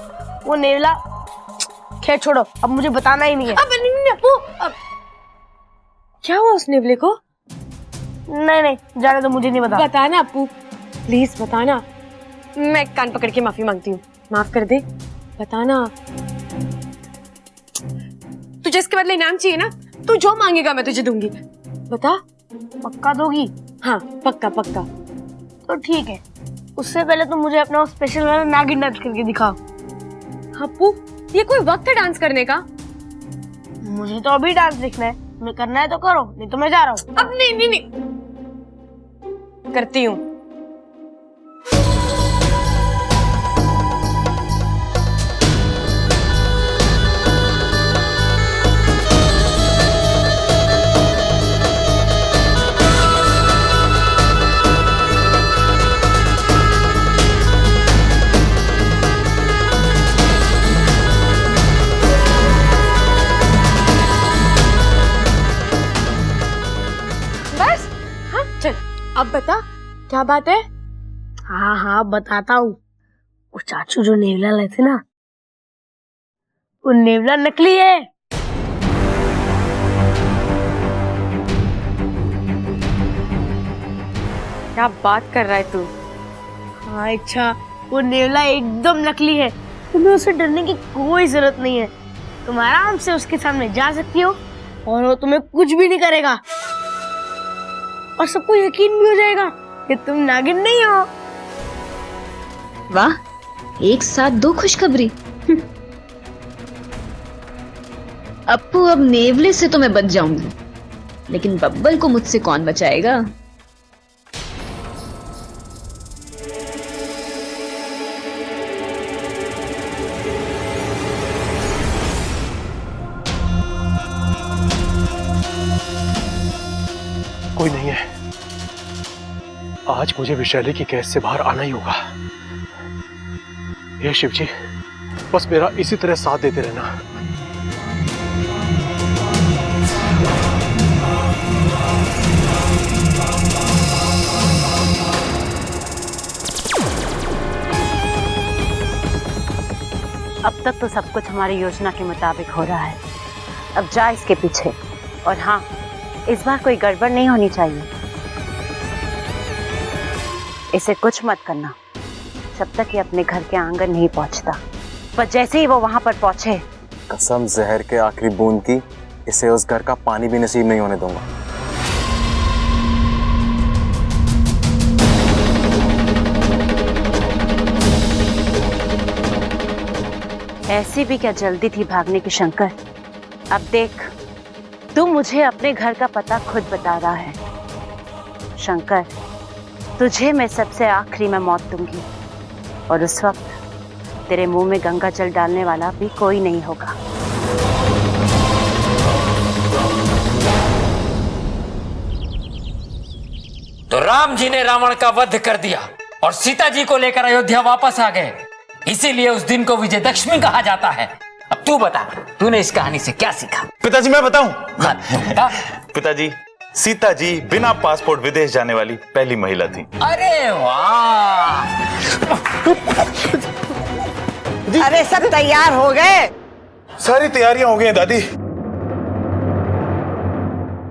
S12: वो नेवला, खैर छोड़ो, अब मुझे बताना ही नहीं है।
S6: अब नहीं अप्पू, अब क्या हुआ उस नेवले को?
S12: नहीं नहीं, जाने दो, मुझे नहीं बता।
S6: बताना अप्पू, प्लीज बताना। मैं कान पकड़ के माफी मांगती हूँ, माफ कर दे, बताना। तुझे इसके बदले इनाम चाहिए ना? तू जो मांगेगा मैं तुझे दूंगी। बता।
S12: पक्का दोगी?
S6: हाँ पक्का पक्का।
S12: तो ठीक है, उससे पहले तुम मुझे अपना स्पेशल वाला नागिन डांस करके दिखाओ।
S6: अप्पू, ये कोई वक्त है डांस करने का?
S12: मुझे तो अभी डांस देखना है। तुम्हें करना है तो करो, नहीं तो मैं जा रहा हूँ।
S6: अब नहीं नहीं नहीं, करती हूँ। अब बता, क्या बात है?
S12: हाँ हाँ बताता हूँ। वो चाचू जो नेवला लाए थे ना, वो नेवला नकली है।
S6: क्या बात कर रहा है तू?
S12: हाँ अच्छा, वो नेवला एकदम नकली है। तुम्हें उसे डरने की कोई जरूरत नहीं है। तुम आराम से उसके सामने जा सकती हो और वो तुम्हें कुछ भी नहीं करेगा, और सबको यकीन भी हो जाएगा कि तुम नागिन नहीं हो।
S8: वाह, एक साथ दो खुशखबरी। अप्पू, अब नेवले से तो मैं बच जाऊंगी, लेकिन बब्बल को मुझसे कौन बचाएगा?
S15: कोई नहीं है। आज मुझे विशाली की कैद से बाहर आना ही होगा। हे शिव जी, बस मेरा इसी तरह साथ देते रहना।
S9: अब तक तो सब कुछ हमारी योजना के मुताबिक हो रहा है। अब जा इसके पीछे, और हाँ, इस बार कोई गड़बड़ नहीं होनी चाहिए। इसे कुछ मत करना जब तक ये अपने घर के आंगन नहीं पहुंचता। पर जैसे ही वो वहां पर पहुंचे,
S14: कसम जहर के आखिरी बूंद की, इसे उस घर का पानी भी नसीब नहीं होने दूंगा।
S9: ऐसी भी क्या जल्दी थी भागने की शंकर? अब देख, तू मुझे अपने घर का पता खुद बता रहा है। शंकर, तुझे मैं सबसे आखिरी में मौत दूंगी, और उस वक्त तेरे मुंह में गंगा जल डालने वाला भी कोई नहीं होगा।
S2: तो राम जी ने रावण का वध कर दिया और सीता जी को लेकर अयोध्या वापस आ गए, इसीलिए उस दिन को विजयदशमी कहा जाता है। अब तू बता, तूने इस कहानी से क्या सीखा?
S4: पिताजी मैं बताऊं?
S2: हाँ, बता।
S4: पिताजी, सीता जी बिना पासपोर्ट विदेश जाने वाली पहली महिला थी।
S2: अरे वाह!
S1: अरे सब तैयार हो गए?
S4: सारी तैयारियां हो गई हैं दादी।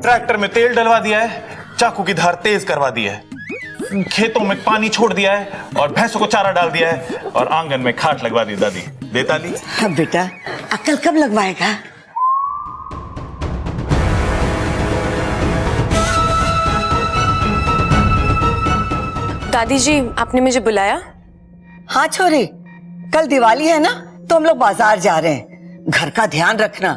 S4: ट्रैक्टर में तेल डलवा दिया है, चाकू की धार तेज करवा दी है। खेतों में पानी छोड़ दिया है और भैंसों को चारा डाल दिया है और आंगन में खाट लगवा दी दादी। दे ताली।
S1: हाँ बेटा, अक्ल कब लगवाएगा?
S6: दादी जी, आपने मुझे बुलाया?
S1: हाँ छोरी, कल दिवाली है ना, तो हम लोग बाजार जा रहे हैं। घर का ध्यान रखना,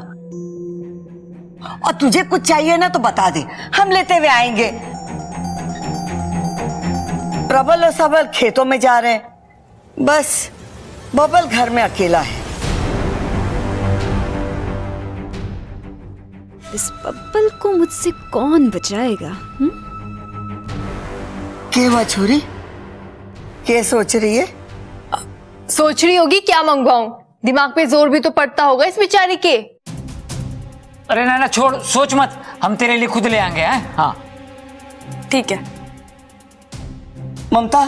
S1: और तुझे कुछ चाहिए ना तो बता दे, हम लेते हुए आएंगे। प्रबल और सबल खेतों में जा रहे हैं, बस बबल घर में अकेला है।
S16: इस बब्बल को मुझसे कौन बचाएगा?
S1: क्या हुआ छोरी, क्या सोच रही है?
S8: सोच रही होगी क्या मंगवाऊं, दिमाग पे जोर भी तो पड़ता होगा इस बेचारी के।
S2: अरे ना छोड़, सोच मत, हम तेरे लिए खुद ले आएंगे। हैं? हाँ
S6: ठीक है।
S1: ममता,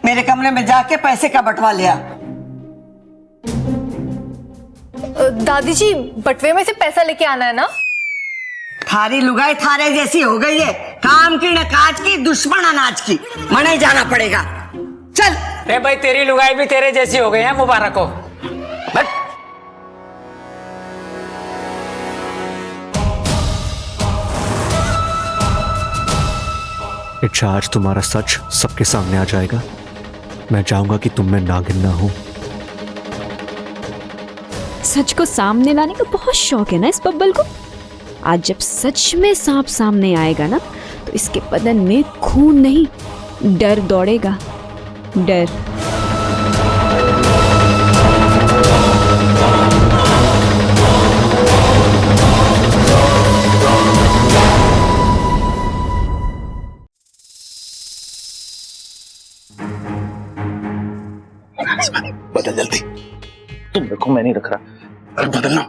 S1: मेरे कमरे में जाके पैसे का बंटवा लिया।
S8: दादी जी, बटवे में से पैसा लेके आना है ना?
S1: थारी लुगाई थारे जैसी हो गई है, काम की न काज की, दुश्मन अनाज की। मने जाना पड़ेगा, चल।
S2: अरे भाई, तेरी लुगाई भी तेरे जैसी हो गई है, मुबारक हो। बट
S14: इच्छा, आज तुम्हारा सच सबके सामने आ जाएगा। मैं चाहूंगा कि तुम में नागिन ना हो।
S16: सच को सामने लाने का बहुत शौक है ना इस बब्बल को। आज जब सच में सांप सामने आएगा ना, तो इसके बदन में खून नहीं, डर दौड़ेगा। डर।
S4: बदल जल्दी। तुम देखो, मैं नहीं रख रहा। अरे बदलना।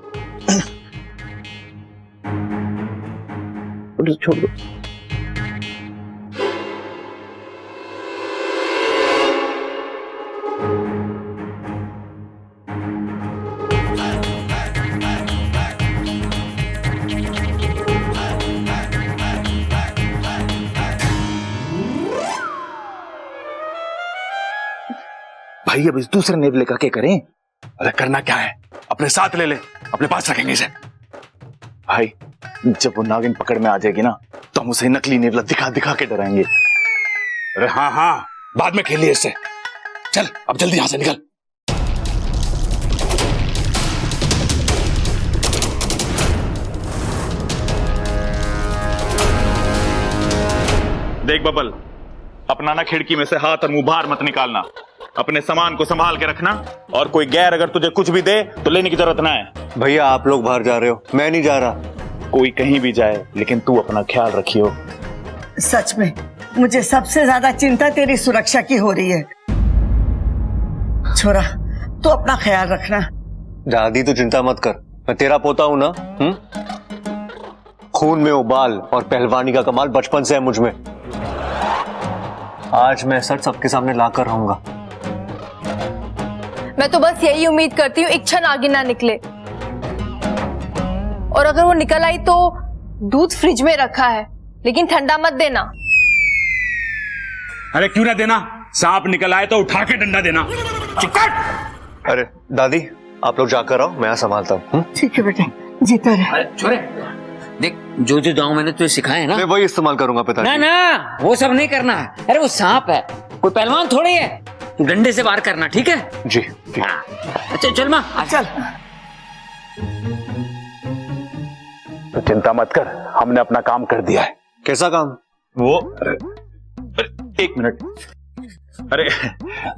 S4: छोड़ दो।
S3: भाई, अब इस दूसरे नेवले का क्या करें? अरे करना क्या है, अपने साथ ले ले, अपने पास रखेंगे इसे। भाई, जब वो नागिन पकड़ में आ जाएगी ना, तो हम उसे नकली नेवला दिखा दिखा के डराएंगे। अरे हाँ हाँ, बाद में खेलिए इससे। चल अब जल्दी यहां से निकल।
S4: देख बबल, अपना ना खिड़की में से हाथ और मुंह बाहर मत निकालना। अपने सामान को संभाल के रखना, और कोई गैर अगर तुझे कुछ भी दे तो लेने की जरूरत ना है।
S14: भैया, आप लोग बाहर जा रहे हो, मैं नहीं जा रहा।
S4: कोई कहीं भी जाए, लेकिन तू अपना ख्याल रखियो।
S1: सच में मुझे सबसे ज्यादा चिंता तेरी सुरक्षा की हो रही है। छोरा, तू अपना ख्याल रखना।
S14: दादी, तू चिंता मत कर, मैं तेरा पोता हूं ना। खून में उबाल और पहलवानी का कमाल बचपन से है मुझ में। आज मैं सच सबके सामने लाकर रहूंगा।
S8: मैं तो बस यही उम्मीद करती हूँ इच्छा नागिन ना निकले, और अगर वो निकल आई तो दूध फ्रिज में रखा है, लेकिन ठंडा मत देना।
S5: अरे क्यों ना देना, सांप निकल आए तो उठा के डंडा देना। चिपकट।
S14: अरे दादी, आप लोग जाकर आओ, मैं यहाँ संभालता हूँ।
S1: ठीक है बेटा, जीता रहे।
S2: अरे छोरे, देख जो जो दांव मैंने तुझे सिखाए हैं ना,
S14: मैं वही इस्तेमाल करूंगा पिताजी।
S2: ना ना, वो सब नहीं करना है। अरे वो सांप है, कोई पहलवान थोड़ी है। तू डंडे से वार करना, ठीक है?
S14: जी।
S2: अच्छा चल माँ,
S1: चल।
S3: तो चिंता मत कर, हमने अपना काम कर दिया है।
S14: कैसा काम?
S4: वो एक मिनट। अरे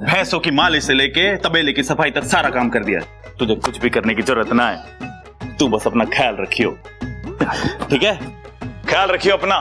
S4: भैंसों की मालिश से लेके तबेले की सफाई तक सारा काम कर दिया। तुझे कुछ भी करने की जरूरत ना है, तू बस अपना ख्याल रखियो। ठीक है, ख्याल रखियो अपना।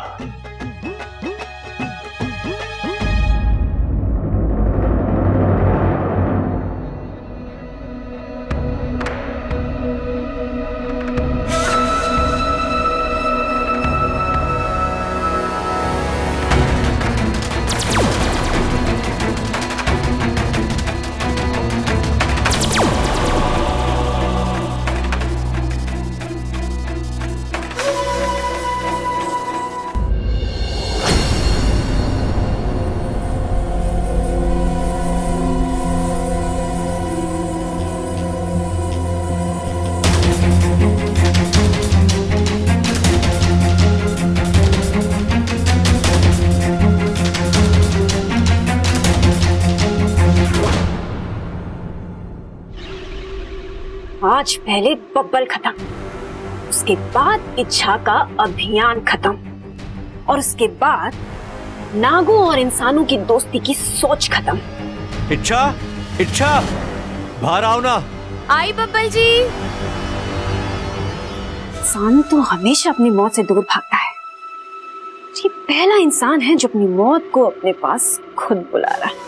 S8: आज पहले बब्बल खत्म, उसके बाद इच्छा का अभियान खत्म, और उसके बाद नागों और इंसानों की दोस्ती की सोच खत्म।
S14: इच्छा, इच्छा, बाहर आओ ना।
S8: आई बब्बल जी। इंसान तो हमेशा अपनी मौत से दूर भागता है। ये पहला इंसान है जो अपनी मौत को अपने पास खुद बुला रहा है।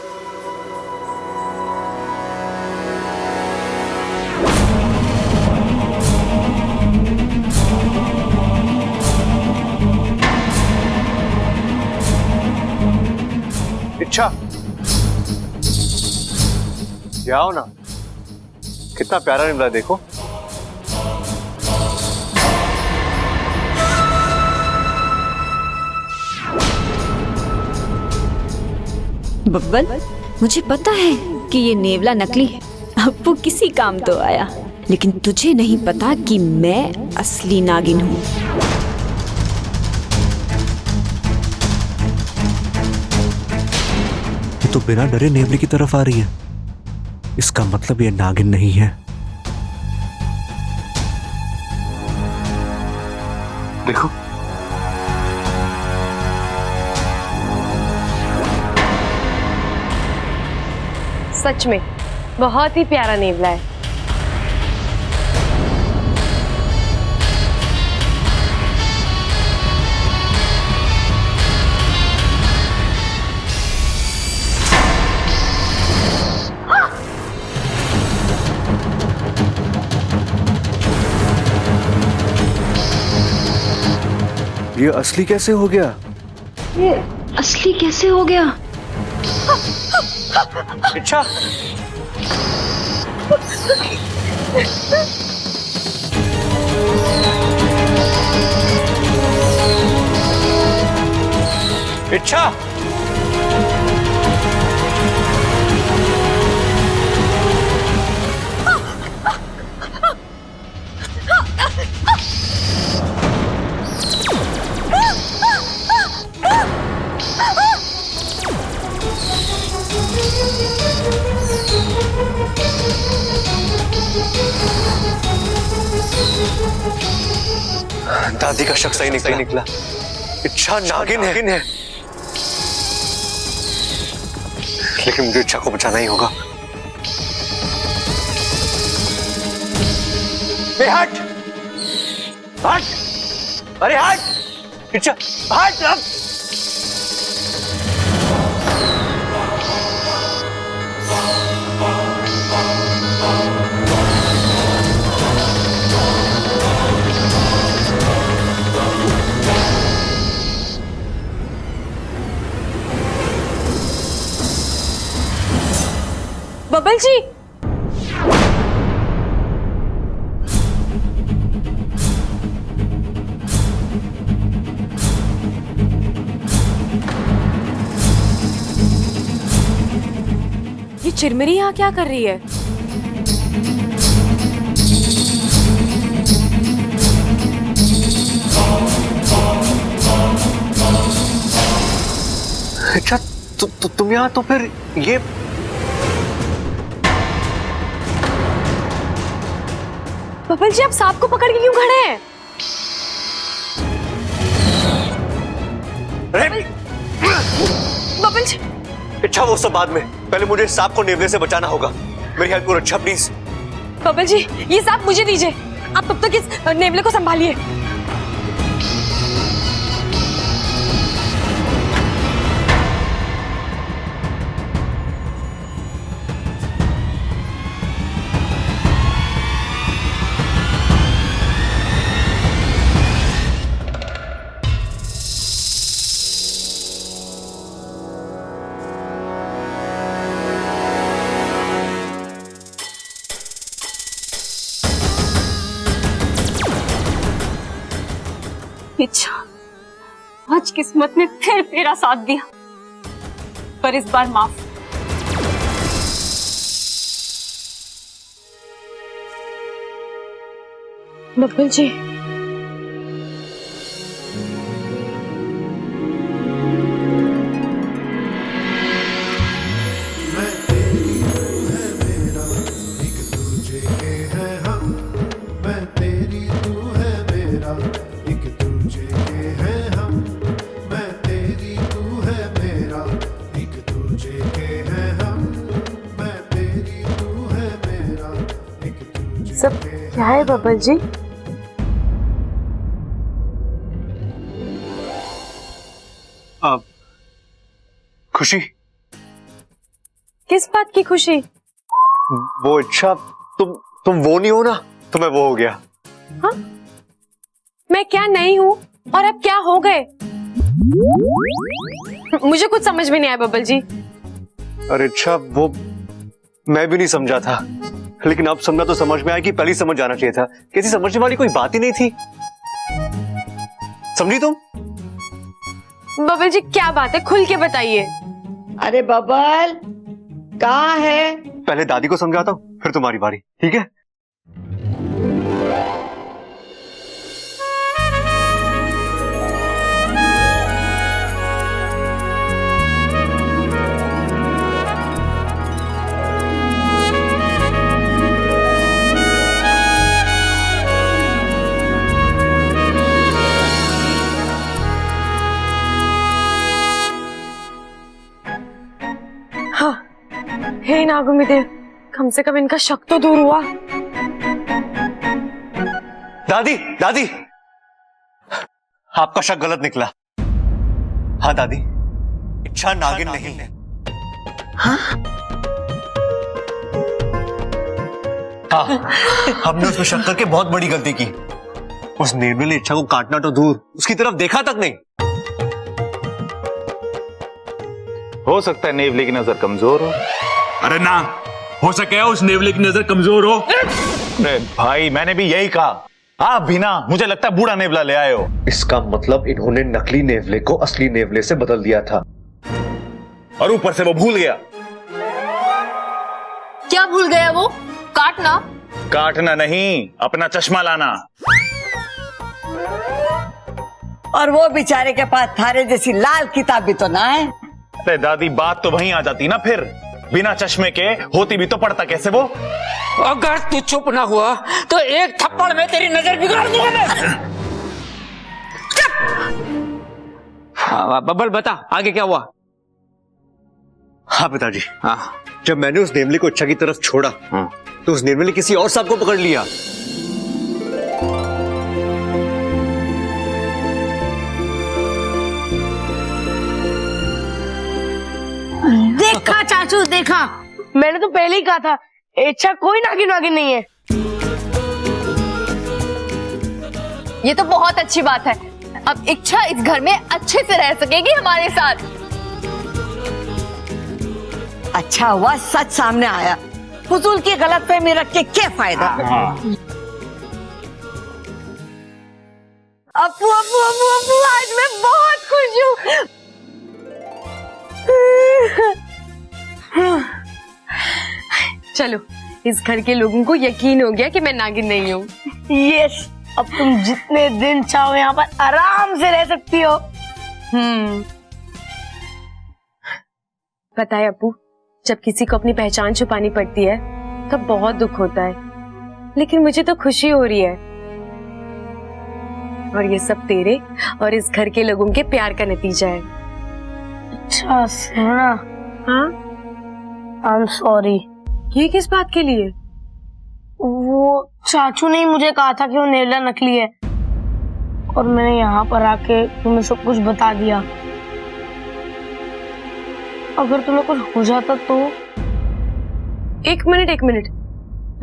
S14: इच्छा, ये आओ ना, कितना प्यारा निकला देखो।
S16: बब्बल, मुझे पता है कि ये नेवला नकली है, अब वो किसी काम तो आया, लेकिन तुझे नहीं पता कि मैं असली नागिन हूँ।
S14: ये तो बिना डरे नेवले की तरफ आ रही है, इसका मतलब ये नागिन नहीं है। देखो,
S6: सच में बहुत ही प्यारा नेवला है।
S14: ये असली कैसे हो गया?
S16: ये असली कैसे हो गया?
S14: इच्छा, इच्छा, दादी का शक सही निकला। इच्छा नागिन है, लेकिन मुझे इच्छा को बचाना ही होगा। हट, हट, अरे हट, इच्छा हट अब।
S6: बब्बल जी, ये चिरमिरी यहाँ क्या कर रही है?
S14: अच्छा, तुम यहाँ तो फिर ये
S6: बब्बल जी, आप सांप को पकड़ के क्यों खड़े हैं? बब्बल जी,
S14: इच्छा वो सब बाद में, पहले मुझे इस सांप को नेवले से बचाना होगा। मेरी हेल्प करो अच्छा, प्लीज।
S6: बब्बल जी, ये सांप मुझे दीजिए, आप तब तक इस नेवले को संभालिए। इच्छा, आज किस्मत ने फिर तेरा साथ दिया, पर इस बार माफ। बब्बल जी,
S17: मैं तेरी हूँ है मेरा, एक दूजे के हैं हम।
S6: क्या है बब्बल जी?
S14: खुशी।
S6: किस बात की खुशी?
S14: वो इच्छा, तुम वो नहीं हो ना, तुम्हें वो हो गया।
S6: हाँ? मैं क्या नहीं हूँ और अब क्या हो गए? मुझे कुछ समझ में नहीं आया बब्बल जी।
S14: अरे इच्छा, वो मैं भी नहीं समझा था, लेकिन अब समझा तो समझ में आया कि पहले समझ जाना चाहिए था। कैसी समझने वाली कोई बात ही नहीं थी। समझी तुम?
S6: बब्बल जी क्या बात है, खुल के बताइए।
S1: अरे बबल कहाँ है?
S14: पहले दादी को समझाता हूँ, फिर तुम्हारी बारी, ठीक है?
S6: हाँ, हे नागुमी देव, कम से कम इनका शक तो दूर हुआ।
S14: दादी, दादी, आपका शक गलत निकला। हाँ दादी, इच्छा नागिन नहीं है। हाँ? हाँ, हमने उसमें शक करके बहुत बड़ी गलती की। उस निर्मल ने इच्छा को काटना तो दूर, उसकी तरफ देखा तक नहीं।
S4: हो सकता है नेवले की नजर कमजोर हो।
S5: अरे ना, हो सके उस नेवले की नजर कमजोर हो।
S4: अरे भाई, मैंने भी यही कहा। आप भी ना, मुझे लगता है बूढ़ा नेवला ले आए हो।
S14: इसका मतलब इन्होंने नकली नेवले को असली नेवले से बदल दिया था,
S4: और ऊपर से वो भूल गया।
S8: क्या भूल गया वो? काटना?
S4: काटना नहीं, अपना चश्मा लाना।
S1: और वो बेचारे के पास थारे जैसी लाल किताब भी तो ना है।
S4: अरे दादी, बात तो वहीं आ जाती ना फिर। बिना चश्मे के होती भी तो पढ़ता कैसे वो?
S2: अगर तू चुप ना हुआ तो एक थप्पड़ में तेरी नजर बिगाड़ दूंगा मैं। हाँ, बब्बल बता आगे क्या हुआ?
S14: हाँ पिताजी, हाँ, जब मैंने उस नेवले को इच्छा की तरफ छोड़ा तो उस नेवले ने किसी और सांप को पकड़ लिया।
S12: देखा चाचू, देखा, मैंने तो पहले ही कहा था इच्छा कोई नागिन वागिन नहीं है।
S8: ये तो बहुत अच्छी बात है। अब इच्छा इस घर में अच्छे से रह सकेगी हमारे साथ।
S1: अच्छा हुआ सच सामने आया। फजूल की गलतफहमी रख के क्या फायदा?
S6: अप्पू अप्पू अप्पू अप्पू, आज मैं बहुत खुश हूँ। चलो, इस घर के लोगों को यकीन हो गया कि मैं नागिन नहीं हूँ।
S12: यस, अब तुम जितने दिन चाहो यहाँ पर आराम से रह सकती हो।
S6: पता है अप्पू, जब किसी को अपनी पहचान छुपानी पड़ती है तब बहुत दुख होता है, लेकिन मुझे तो खुशी हो रही है। और ये सब तेरे और इस घर के लोगों के प्यार का नतीजा है।
S12: अच्छा सुना?
S6: हाँ,
S12: आई एम सॉरी।
S6: ये किस बात के लिए?
S12: वो चाचू ने ही मुझे कहा था कि वो नेवला नकली है, और मैंने यहाँ पर आके तुम्हें सब कुछ बता दिया। अगर तुम्हें कुछ हो जाता तो?
S6: एक मिनट,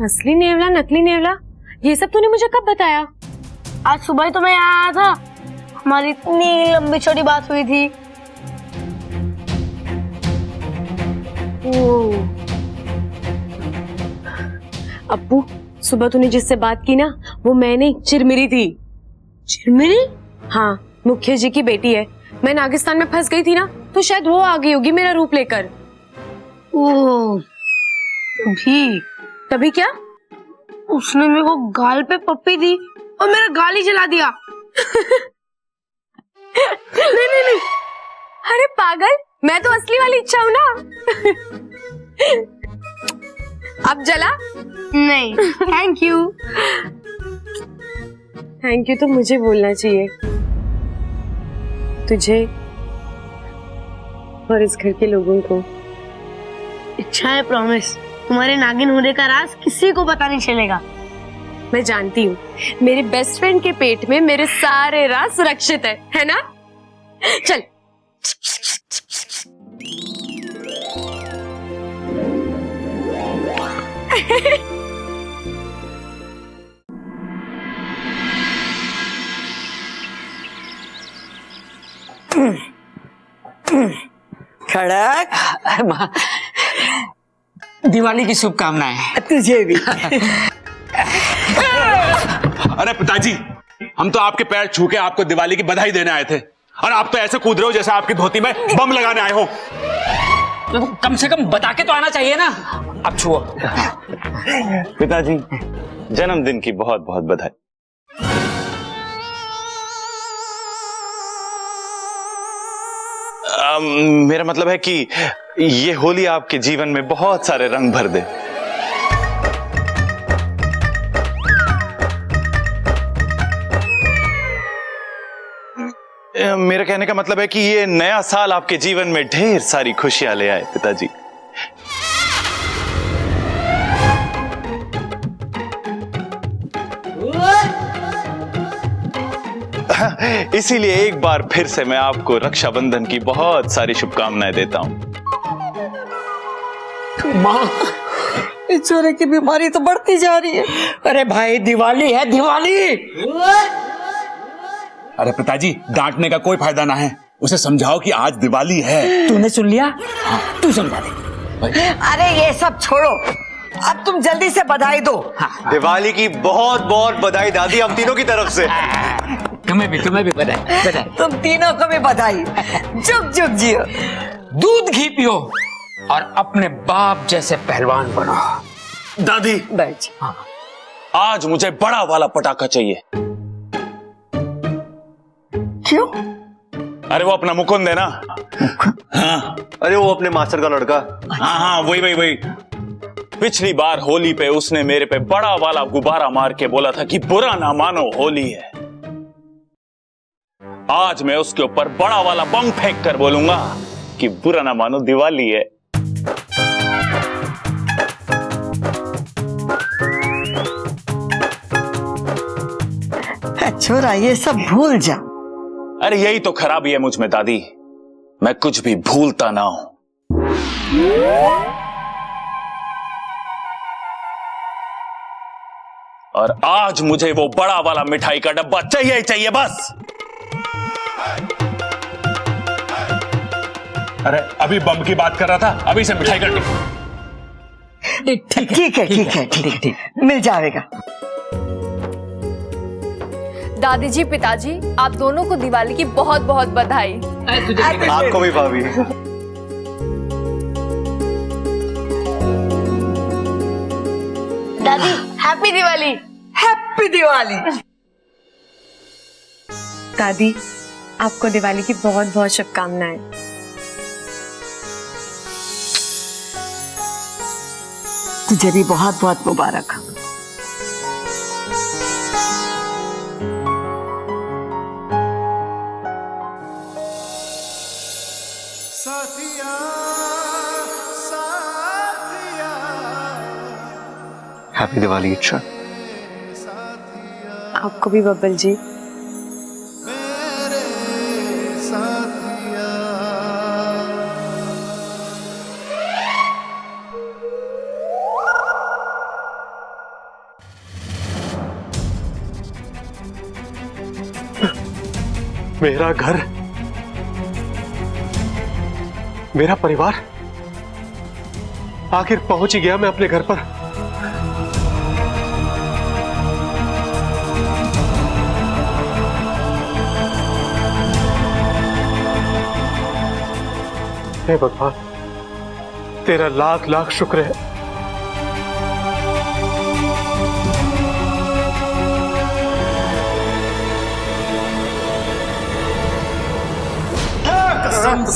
S6: असली नेवला नकली नेवला, ये सब तूने मुझे कब बताया?
S12: आज सुबह ही तो मैं यहाँ आया था, हमारी इतनी लंबी चौड़ी बात हुई थी।
S6: अप्पू, सुबह तूने जिससे बात की ना, वो मैं नहीं, चिरमिरी थी।
S12: चिरमिरी?
S6: हाँ, मुखिया जी की बेटी है। मैं नागिस्तान में फंस गई थी ना, तो शायद वो आ गई होगी मेरा रूप लेकर।
S12: ओह,
S6: तभी क्या?
S12: उसने मेरे को गाल पे पप्पी दी और मेरा गाल ही जला दिया।
S6: नहीं, अरे पागल, मैं तो असली वाली इच्छा हूँ ना। अब जला?
S12: नहीं, थैंक यू।
S6: थैंक यू तो मुझे बोलना चाहिए, तुझे और इस घर के लोगों को।
S12: इच्छा है, प्रॉमिस, तुम्हारे नागिन होने का राज किसी को पता नहीं चलेगा।
S6: मैं जानती हूँ मेरे बेस्ट फ्रेंड के पेट में मेरे सारे राज सुरक्षित है ना? चल।
S1: खड़क,
S2: माँ, दिवाली की शुभकामनाएं।
S1: तुझे भी।
S5: अरे पिताजी, हम तो आपके पैर छू के आपको दिवाली की बधाई देने आए थे और आप तो ऐसे कूद रहे हो जैसे आपकी धोती में बम लगाने आए हो।
S2: तो कम से कम बता के तो आना चाहिए ना। अब छुओ।
S4: पिताजी, जन्मदिन की बहुत बहुत बधाई। मेरा मतलब है कि ये होली आपके जीवन में बहुत सारे रंग भर दे। मेरा कहने का मतलब है कि ये नया साल आपके जीवन में ढेर सारी खुशियां ले आए पिताजी। इसीलिए एक बार फिर से मैं आपको रक्षाबंधन की बहुत सारी शुभकामनाएं देता हूं।
S1: माँ, इस छोरे की बीमारी तो बढ़ती जा रही है।
S2: अरे भाई, दिवाली है, दिवाली।
S5: अरे पिताजी, डांटने का कोई फायदा ना है, उसे समझाओ कि आज दिवाली है।
S2: तूने सुन लिया? हाँ, तू समझा दे।
S1: अरे ये सब छोड़ो, अब तुम जल्दी से बधाई दो।
S14: दिवाली की बहुत बहुत बधाई दादी, हम तीनों की तरफ से।
S2: तुम्हें भी बधाई।
S1: तुम तीनों को भी बधाई। जुग जुग जियो।
S2: दूध घी पियो और अपने बाप जैसे पहलवान बनो।
S4: दादी,
S1: बैठ।
S4: आज मुझे बड़ा वाला पटाखा चाहिए।
S1: क्यों?
S4: अरे वो अपना मुकुंद है ना। हाँ।
S14: अरे वो अपने मास्टर का लड़का।
S4: हाँ, वही। पिछली बार होली पे उसने मेरे पे बड़ा वाला गुब्बारा मार के बोला था कि बुरा ना मानो होली है। आज मैं उसके ऊपर बड़ा वाला बम फेंक कर बोलूंगा कि बुरा ना मानो दिवाली है।
S1: छोरा, ये सब भूल जा।
S4: अरे यही तो खराबी है मुझ में दादी, मैं कुछ भी भूलता ना हूं। और आज मुझे वो बड़ा वाला मिठाई का डब्बा चाहिए ही चाहिए बस।
S5: अरे अभी बम की बात कर रहा था, अभी से मिठाई का
S1: ठीक है, मिल जाएगा।
S8: दादी जी, पिताजी, आप दोनों को दिवाली की बहुत बहुत बधाई।
S14: आपको भी भाभी।
S12: दादी, हैप्पी दिवाली।
S1: हैप्पी दिवाली।
S6: दादी, आपको दिवाली की बहुत बहुत शुभकामनाएं।
S1: तुझे भी बहुत बहुत मुबारक।
S14: हैप्पी दिवाली इच्छा।
S6: आपको भी बब्बल जी।
S15: मेरा घर, मेरा परिवार, आखिर पहुंच ही गया मैं अपने घर पर। हे भगवान, तेरा लाख लाख शुक्र है।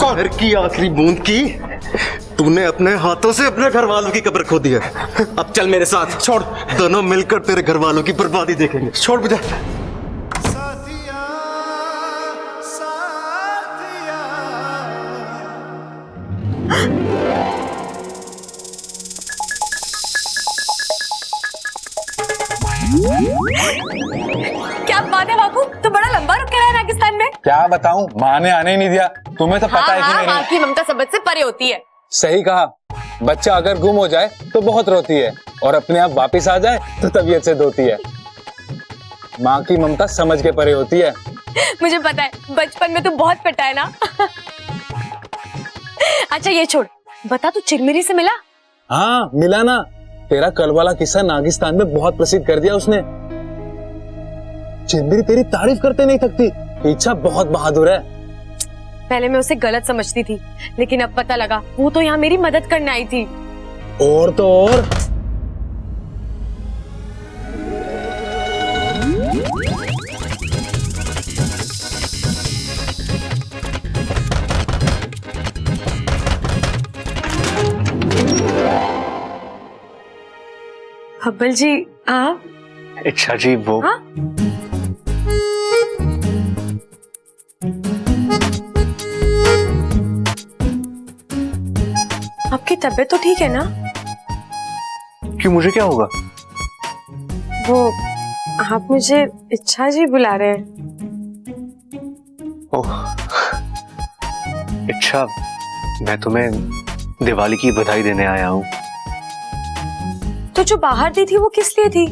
S14: घर की आखिरी बूंद की तूने अपने हाथों से अपने घर वालों की कब्र खो दी है। अब चल मेरे साथ, छोड़, दोनों मिलकर तेरे घर वालों की बर्बादी देखेंगे। छोड़ मुझे।
S5: क्या बताऊं, माँ ने आने ही नहीं दिया। तुम्हें तो पता है कि मेरी
S8: माँ की ममता सबद से परे होती है।
S5: सही कहा। बच्चा अगर गुम हो जाए तो बहुत रोती है और अपने आप वापस आ जाए तो तबीयत से धोती है। माँ की ममता समझ के परे होती है।
S8: मुझे पता है, बचपन में तू बहुत पिटा है ना। अच्छा ये छोड़, बता तू चिरमिरी से मिला?
S5: हाँ मिला ना। तेरा कल वाला किस्सा नागिस्तान में बहुत प्रसिद्ध कर दिया उसने। चिरमिरी तेरी तारीफ करते नहीं थकती। इच्छा बहुत बहादुर है।
S6: पहले मैं उसे गलत समझती थी, लेकिन अब पता लगा वो तो यहाँ मेरी मदद करने आई थी।
S5: और तो और
S6: हब्बल जी आप?
S14: इच्छा जी वो
S6: हाँ? आपकी तबीयत तो ठीक है ना?
S14: क्यों, मुझे क्या होगा?
S6: वो आप मुझे इच्छा जी बुला रहे हैं।
S14: ओह इच्छा, मैं तुम्हें दिवाली की बधाई देने आया हूँ।
S6: तो जो बाहर दी थी वो किस लिए थी?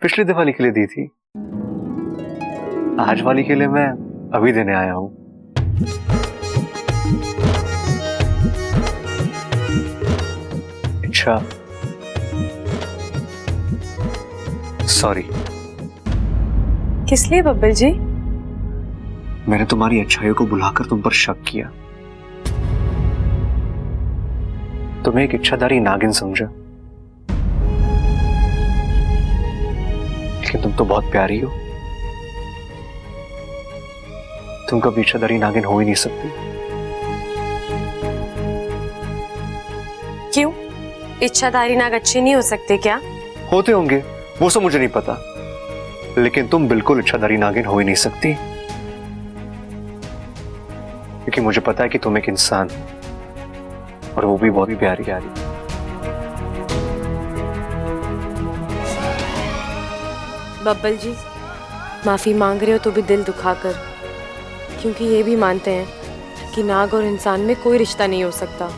S14: पिछली दिवाली के लिए दी थी। आज वाली के लिए मैं अभी देने आया हूँ। अच्छा सॉरी।
S6: किस लिए बब्बल जी?
S14: मैंने तुम्हारी अच्छाइयों को बुलाकर तुम पर शक किया। तुम्हें एक इच्छाधारी नागिन समझा, लेकिन तुम तो बहुत प्यारी हो। तुम कभी इच्छाधारी नागिन हो ही नहीं सकती।
S6: क्यों? इच्छाधारी नाग अच्छे नहीं हो सकते क्या?
S14: होते होंगे, वो सब मुझे नहीं पता, लेकिन तुम बिल्कुल इच्छाधारी नागिन हो ही नहीं सकती, क्योंकि मुझे पता है कि तुम एक इंसान, और वो भी बहुत ही प्यारी प्यारी।
S6: बब्बल जी माफी मांग रहे हो तो भी दिल दुखाकर, क्योंकि ये भी मानते हैं कि नाग और इंसान में कोई रिश्ता नहीं हो सकता।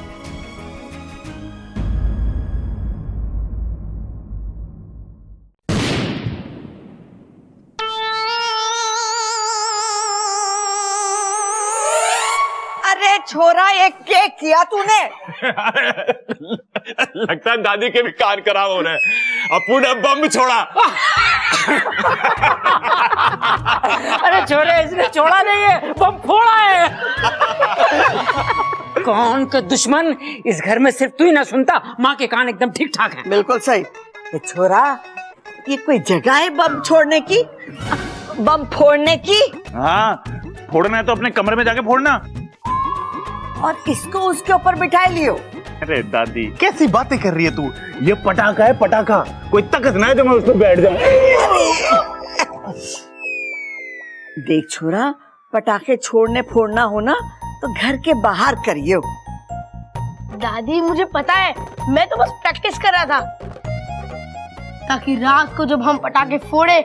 S1: अरे छोरा, ये क्या किया तूने?
S5: लगता है दादी के भी कान खराब हो रहे हैं। अपू ने बम छोड़ा।
S2: अरे छोरे, इसने छोड़ा नहीं है, बम फोड़ा है। कौन का दुश्मन? इस घर में सिर्फ तू ही ना सुनता, माँ के कान एकदम ठीक ठाक हैं।
S1: बिल्कुल सही। ये छोरा, ये कोई जगह है बम छोड़ने की, बम फोड़ने की?
S4: हाँ, फोड़ना है तो अपने कमरे में जाके फोड़ना।
S1: और इसको उसके ऊपर बिठाए लियो।
S4: अरे दादी, कैसी बातें कर रही है तू? ये पटाखा है, पटाखा। कोई ताकत ना है जो मैं उस पर बैठ जाऊं।
S1: देख छोरा, पटाखे छोड़ने फोड़ना हो ना तो घर के बाहर करियो।
S12: दादी मुझे पता है, मैं तो बस प्रैक्टिस कर रहा था, ताकि रात को जब हम पटाखे फोड़े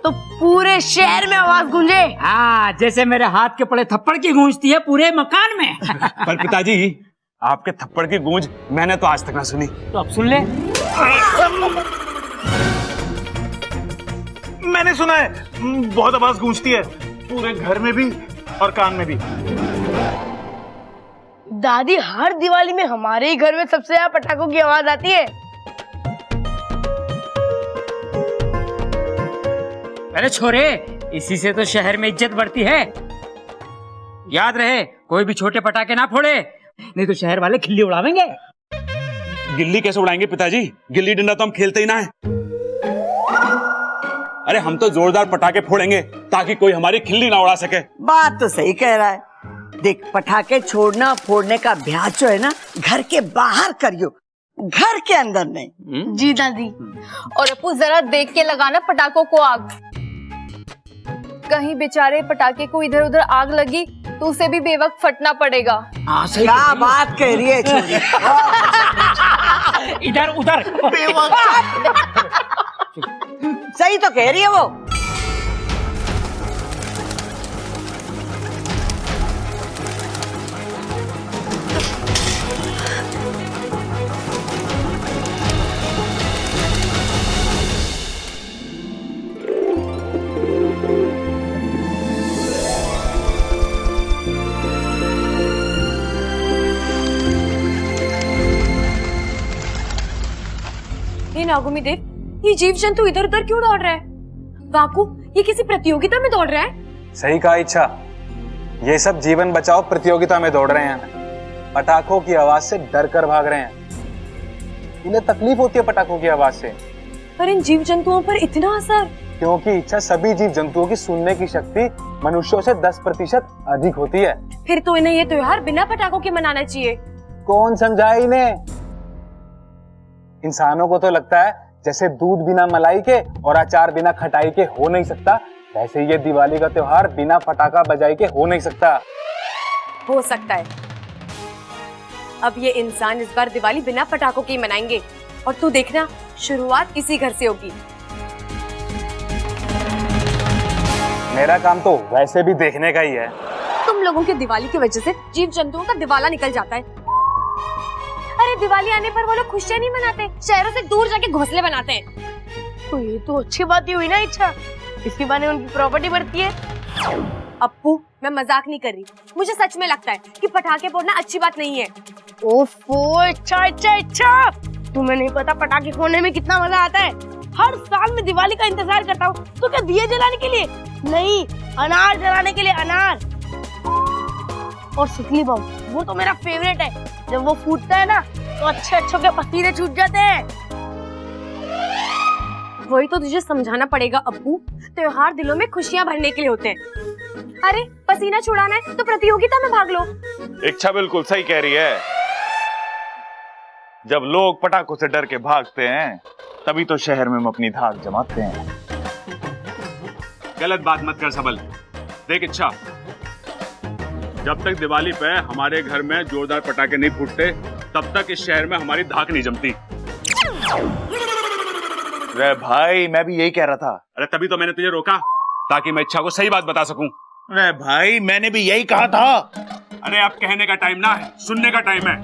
S12: तो पूरे शहर में आवाज गूंजे।
S2: हाँ, जैसे मेरे हाथ के पड़े थप्पड़ की गूंजती है पूरे मकान में।
S5: पर पिताजी, आपके थप्पड़ की गूंज मैंने तो आज तक ना सुनी।
S2: तो अब सुन ले।
S4: मैंने सुना है, बहुत आवाज गूंजती है, पूरे घर में भी और कान में भी।
S12: दादी, हर दिवाली में हमारे ही घर में सबसे ज्यादा पटाखों की आवाज आती है।
S2: अरे छोरे, इसी से तो शहर में इज्जत बढ़ती है। याद रहे, कोई भी छोटे पटाखे ना फोड़े, नहीं तो शहर वाले खिल्ली उड़ावेंगे।
S5: गिल्ली कैसे उड़ाएंगे पिताजी? गिल्ली डंडा तो हम खेलते ही ना है। अरे हम तो जोरदार पटाखे फोड़ेंगे ताकि कोई हमारी खिल्ली ना उड़ा सके।
S1: बात तो सही कह रहा है। देख, पटाखे छोड़ना फोड़ने का अभ्यास जो है ना, घर के बाहर करियो, घर के अंदर नहीं।
S12: जी दादी।
S8: और अपू जरा देख के लगाना पटाखों को आग। कहीं बेचारे पटाखे को इधर उधर आग लगी तो उसे भी बेवक्त फटना पड़ेगा।
S1: क्या बात कह रही है छोरी?
S2: इधर उधर
S1: सही तो कह रही है वो।
S6: हे नागुमी देव, ये जीव जंतु इधर उधर क्यों दौड़ रहा है? वाकु, ये किसी प्रतियोगिता में दौड़ रहा है?
S5: सही कहा इच्छा, ये सब जीवन बचाओ प्रतियोगिता में दौड़ रहे हैं। पटाखों की आवाज से डर कर भाग रहे हैं। इन्हें तकलीफ होती है पटाखों की आवाज से।
S6: पर इन जीव जंतुओं पर इतना असर?
S5: क्योंकि इच्छा सभी जीव जंतुओं की सुनने की शक्ति मनुष्यों से 10% अधिक होती है।
S6: फिर तो इन्हें ये त्योहार बिना पटाखों के मनाना चाहिए।
S5: कौन समझाए इन्हें? इंसानों को तो लगता है जैसे दूध बिना मलाई के और अचार बिना खटाई के हो नहीं सकता, वैसे ये दिवाली का त्योहार बिना पटाखा बजाई के हो नहीं सकता।
S6: हो सकता है। अब ये इंसान इस बार दिवाली बिना पटाखों के ही मनाएंगे, और तू देखना शुरुआत इसी घर से होगी।
S5: मेरा काम तो वैसे भी देखने का ही है।
S6: तुम लोगों की दिवाली की वजह से जीव जंतुओं का दिवाला निकल जाता है। अरे दिवाली आने पर वो लोग खुशियां नहीं मनाते, शहरों से दूर जाके घोंसले बनाते हैं।
S12: तो ये तो अच्छी बात ही हुई ना इच्छा, इसके बहाने उनकी प्रॉपर्टी बढ़ती है।
S6: अप्पू, मैं मजाक नहीं कर रही, मुझे सच में लगता है कि पटाखे फोड़ना अच्छी बात नहीं है।
S12: ओफो, इच्छा, तुम्हें नहीं पता पटाखे फोड़ने में कितना मजा आता है। हर साल मैं दिवाली का इंतजार करता हूँ। तो क्या दिए जलाने के लिए? नहीं, अनार जलाने के लिए, अनार। और सुतली बम, वो तो मेरा फेवरेट है। जब वो फूटता है ना तो अच्छे के पसीने छूट जाते हैं।
S6: वही तो तुझे समझाना पड़ेगा अप्पू, त्योहार दिलों में खुशियां भरने के लिए होते हैं। अरे पसीना छुड़ाना है तो प्रतियोगिता में भाग लो।
S4: इच्छा बिल्कुल सही कह रही है। जब लोग पटाखों से डर के भागते हैं तभी तो शहर में हम अपनी धाक जमाते हैं।
S13: गलत बात मत कर सबल। देख इच्छा, जब तक दिवाली पे हमारे घर में जोरदार पटाखे नहीं फूटते तब तक इस शहर में हमारी धाक नहीं जमती।
S4: रे भाई, मैं भी यही कह रहा था।
S13: अरे तभी तो मैंने तुझे रोका, ताकि मैं इच्छा को सही बात बता सकूं।
S4: रे भाई, मैंने भी यही कहा था।
S13: अरे अब कहने का टाइम ना है, सुनने का टाइम है,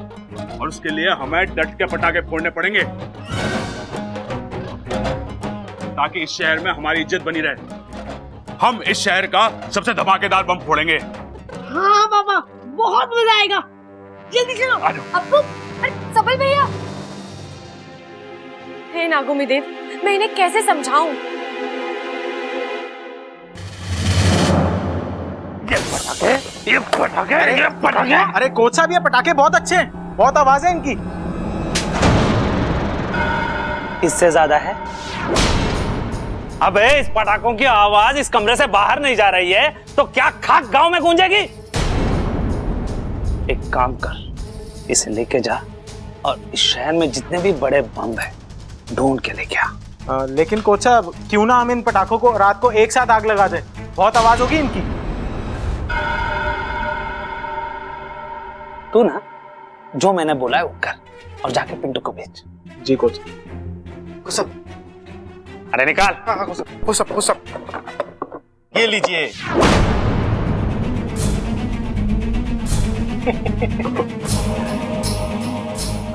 S13: और उसके लिए हमें डट के पटाखे फोड़ने पड़ेंगे ताकि इस शहर में हमारी इज्जत बनी रहे। हम इस शहर का सबसे धमाकेदार बम फोड़ेंगे।
S12: हाँ बाबा, बहुत मजा आएगा। जल्दी चलो।
S6: अप्पू, अरे सबल भैया। हे नागुमी देव, मैं इन्हें कैसे समझाऊं?
S7: ये पटाखे। अरे कोच साहब, ये पटाखे बहुत अच्छे हैं, बहुत आवाज है इनकी।
S17: इससे ज्यादा है। अबे इस पटाखों की आवाज इस कमरे से बाहर नहीं जा रही है तो क्या खाक गांव में गूंजेगी? एक काम कर, इसे लेके जा और इस शहर में जितने भी बड़े बम है ढूंढ के लेके आ।
S7: लेकिन कोच साहब, क्यों ना हम इन पटाखों को रात को एक साथ आग लगा दे, बहुत आवाज होगी इनकी।
S17: तू ना जो मैंने बोला है वो कर और जाके पिंटू को भेज।
S7: जी कोच।
S17: अरे निकाल।
S4: ये लीजिए।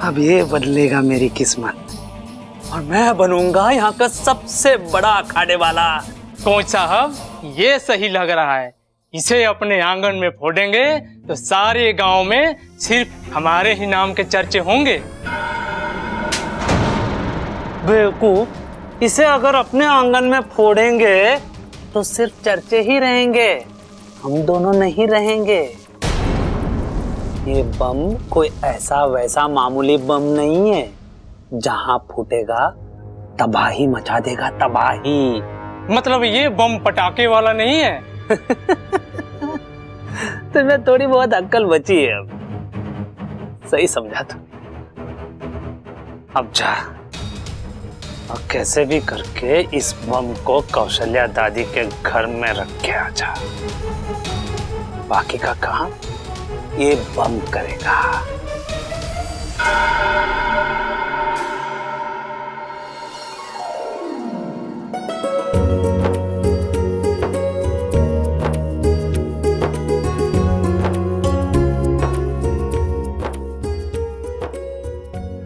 S17: अब ये बदलेगा मेरी किस्मत और मैं बनूंगा यहाँ का सबसे बड़ा अखाड़े वाला।
S18: कोच साहब, ये सही लग रहा है। इसे अपने आंगन में फोड़ेंगे तो सारे गांव में सिर्फ हमारे ही नाम के चर्चे होंगे।
S17: बेवकूफ, इसे अगर अपने आंगन में फोड़ेंगे तो सिर्फ चर्चे ही रहेंगे, हम दोनों नहीं रहेंगे। ये बम कोई ऐसा वैसा मामूली बम नहीं है, जहां फूटेगा तबाही मचा देगा, तबाही।
S18: मतलब ये बम पटाखे वाला नहीं है?
S17: तुम्हें थोड़ी बहुत अक्ल बची है अब। सही समझा तू। अब जा और कैसे भी करके इस बम को कौशल्या दादी के घर में रख के आ जा। बाकी का काम ये बम करेगा।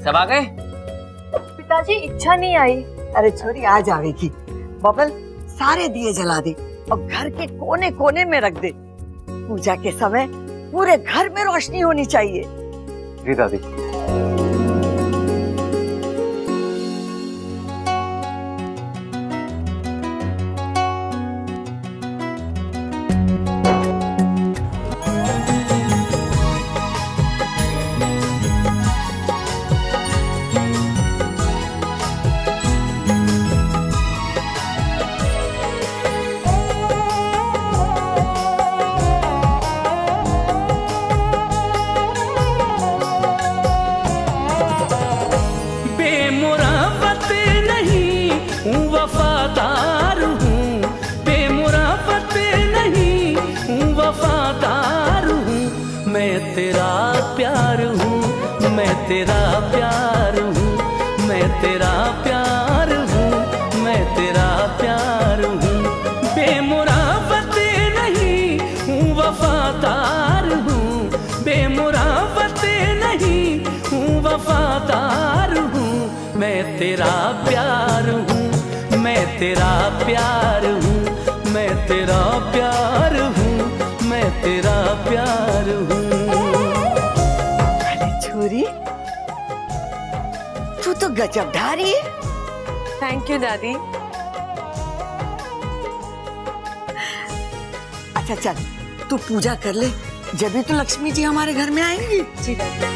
S2: सब आ गए?
S6: पिताजी, इच्छा नहीं आई।
S1: अरे छोरी, आ जाएगी। बबल, सारे दिए जला दे और घर के कोने कोने में रख दे। पूजा के समय पूरे घर में रोशनी होनी चाहिए।
S3: जी दादी।
S19: तेरा प्यार हूँ, मैं तेरा प्यार हूँ, मैं तेरा प्यार हूँ, मैं तेरा प्यार हूँ। बेमुरावत नहीं हूँ, वफादार हूँ, बेमुरावत नहीं हूँ, वफादार हूँ। मैं तेरा प्यार हूँ, मैं तेरा प्यार हूँ, मैं तेरा प्यार हूँ, मैं तेरा प्यार हूँ।
S1: अरे छोरी, तू तो गजब ढारी है।
S6: थैंक यू दादी।
S1: अच्छा चल, तू पूजा कर ले, जब भी तो लक्ष्मी जी हमारे घर में आएंगी।
S6: जी दादी।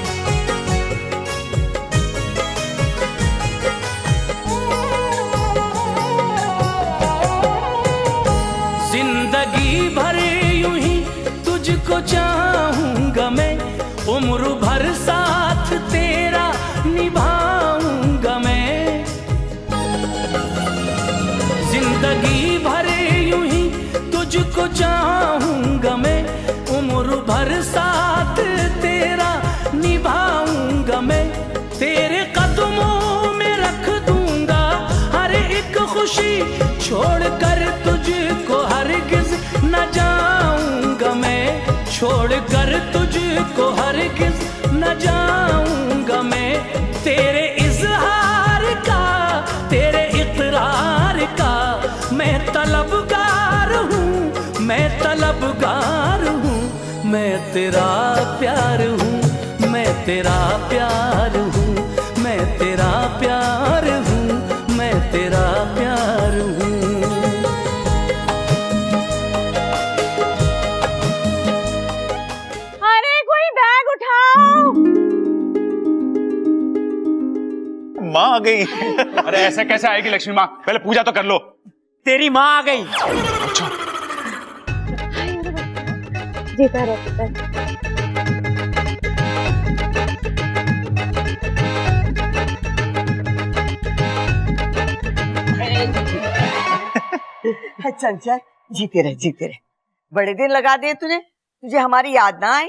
S19: जिंदगी भर यूं ही तुझको चाहूंगा मैं, उम्र भर साथ तेरा निभाऊंगा मैं। जिंदगी भर यूं ही तुझको चाहूंगा मैं, उम्र भर साथ तेरा निभाऊंगा मैं। तेरे कदमों में रख दूंगा हर एक खुशी, छोड़कर तुझको हरगिज न जाऊंगा मैं, छोड़कर तुझको हरगिज न जाऊंगा मैं। तेरे इजहार का, तेरे इकरार का मैं तलबगार हूँ, मैं तलबगार हूँ। मैं तेरा प्यार हूँ, मैं तेरा प्यार हूँ, मैं तेरा प्यार हूँ, मैं तेरा प्यार हूँ।
S12: अरे कोई बैग उठाओ।
S13: माँ आ गई। अरे ऐसे कैसे आएगी लक्ष्मी माँ, पहले पूजा तो कर लो।
S2: तेरी माँ आ गई।
S12: जीता रहे पुत्र।
S1: चल चल, जीते रहे जीते रहे। बड़े दिन लगा दिए तूने, तुझे हमारी याद ना आई?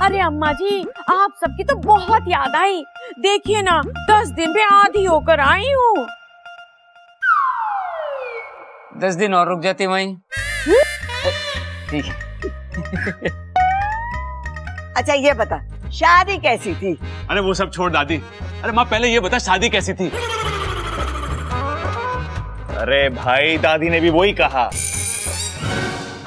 S12: अरे अम्मा जी, आप सबकी तो बहुत याद आई। देखिए ना, 10 दिन पे आधी होकर आई हूँ।
S2: 10 दिन और रुक जाती वहीं। ठीक है।
S1: अच्छा ये बता, शादी कैसी थी?
S13: अरे वो सब छोड़ दादी, अरे माँ पहले ये बता शादी कैसी थी? अरे भाई दादी ने भी वही कहा।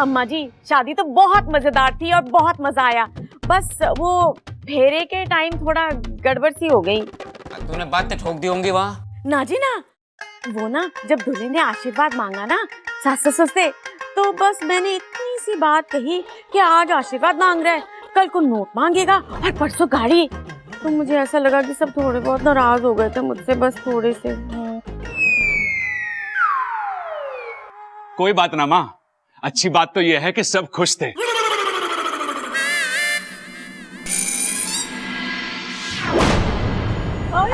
S12: अम्मा जी, शादी तो बहुत मजेदार थी और बहुत मजा आया, बस वो फेरे के टाइम थोड़ा गड़बड़ सी हो गई।
S2: तूने बातें ठोक दी होंगी वहाँ।
S12: ना जी ना, वो ना जब दूल्हे ने आशीर्वाद मांगा ना सास ससुर से, तो बस मैंने इतनी सी बात कही कि आज आशीर्वाद मांग रहा है, कल को नोट मांगेगा और परसों गाड़ी। तो मुझे ऐसा लगा कि सब थोड़े बहुत नाराज हो गए थे मुझसे, बस थोड़े से।
S13: कोई बात ना माँ, अच्छी बात तो यह है कि सब खुश थे।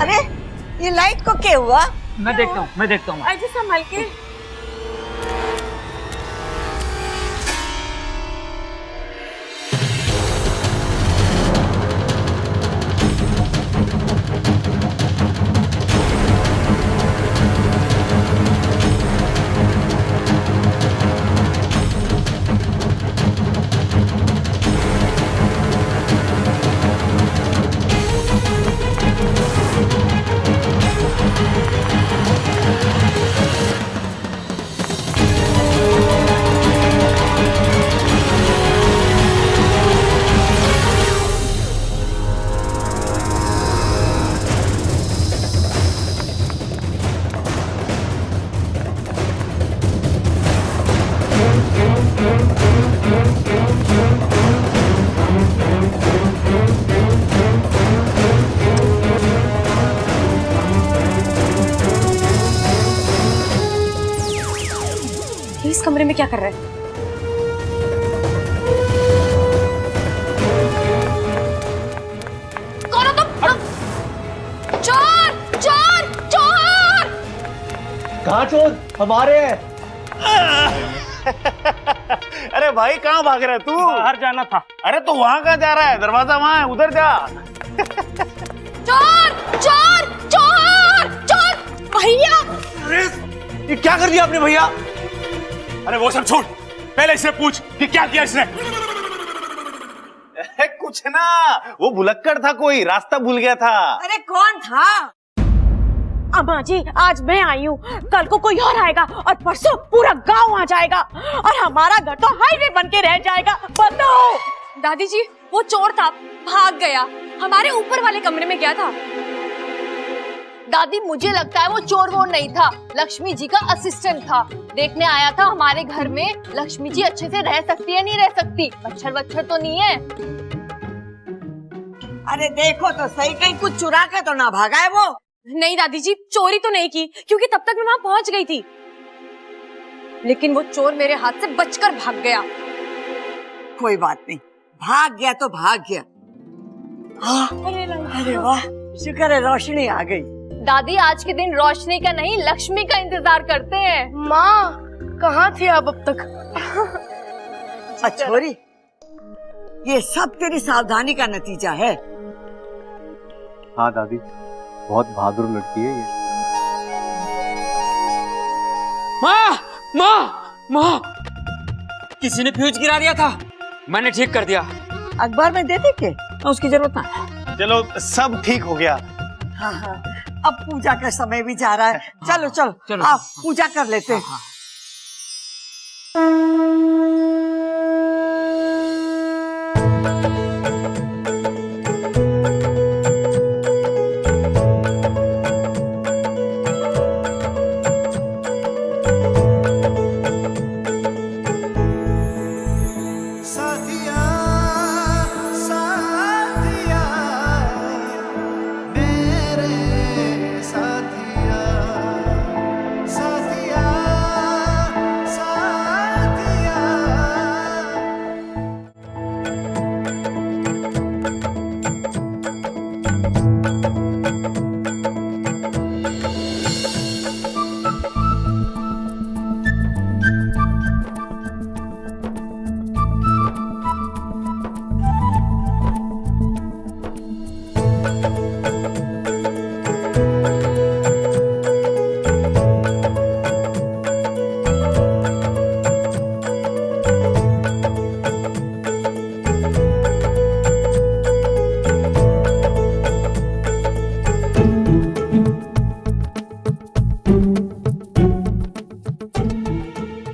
S1: अरे ये लाइट को क्या हुआ?
S2: मैं देखता हूँ, मैं देखता हूँ।
S12: अजय संभल के।
S8: इस कमरे में क्या कर रहा है? कौन हो तुम? चोर! चोर! चोर!
S14: कहाँ चोर? हमारे हैं।
S4: अरे
S10: अरे भाई कहाँ भाग रहा है तू?
S18: बाहर जाना था।
S10: अरे तो वहाँ कहाँ जा रहा है? दरवाजा वहाँ है, उधर जा।
S8: चोर चोर चोर चोर भैया!
S10: अरे ये क्या कर दिया आपने भैया?
S13: अरे वो सब छोड़, पहले इससे पूछ कि क्या किया इसने।
S10: कुछ ना, वो भुलक्कड़ था, कोई रास्ता भूल गया था।
S1: अरे कौन था?
S12: अम्मा जी, आज मैं आई हूँ, कल को कोई और आएगा और परसों पूरा गांव आ जाएगा और हमारा घर तो हाईवे बन के रह जाएगा। बताओ।
S8: दादी जी, वो चोर था, भाग गया, हमारे ऊपर वाले कमरे में गया था। दादी, मुझे लगता है वो चोर वोर नहीं था, लक्ष्मी जी का असिस्टेंट था। देखने आया था हमारे घर में लक्ष्मी जी अच्छे से रह सकती है नहीं रह सकती, मच्छर वच्छर तो नहीं है।
S1: अरे देखो तो सही, कहीं कुछ चुरा के तो ना भागा है वो।
S8: नहीं दादी जी, चोरी तो नहीं की, क्योंकि तब तक मैं वहां पहुंच गई थी। लेकिन वो चोर मेरे हाथ से बचकर भाग गया।
S1: कोई बात नहीं, भाग गया तो भाग गया। अरे वाह, शुक्र है रोशनी आ गई।
S8: दादी, आज के दिन रोशनी का नहीं, लक्ष्मी का इंतजार करते हैं।
S12: माँ, कहाँ थी आप अब तक?
S1: छोरी, ये सब तेरी सावधानी का नतीजा है।
S14: हाँ दादी, बहुत बहादुर लड़की है ये।
S2: माँ माँ माँ, किसी ने फ्यूज गिरा दिया था, मैंने ठीक कर दिया।
S1: अखबार में दे दे के, उसकी जरूरत ना है।
S10: चलो सब ठीक हो गया।
S1: हाँ हाँ, अब पूजा का समय भी जा रहा है। चलो चलो,
S2: चलो।
S1: आप पूजा कर लेते हैं।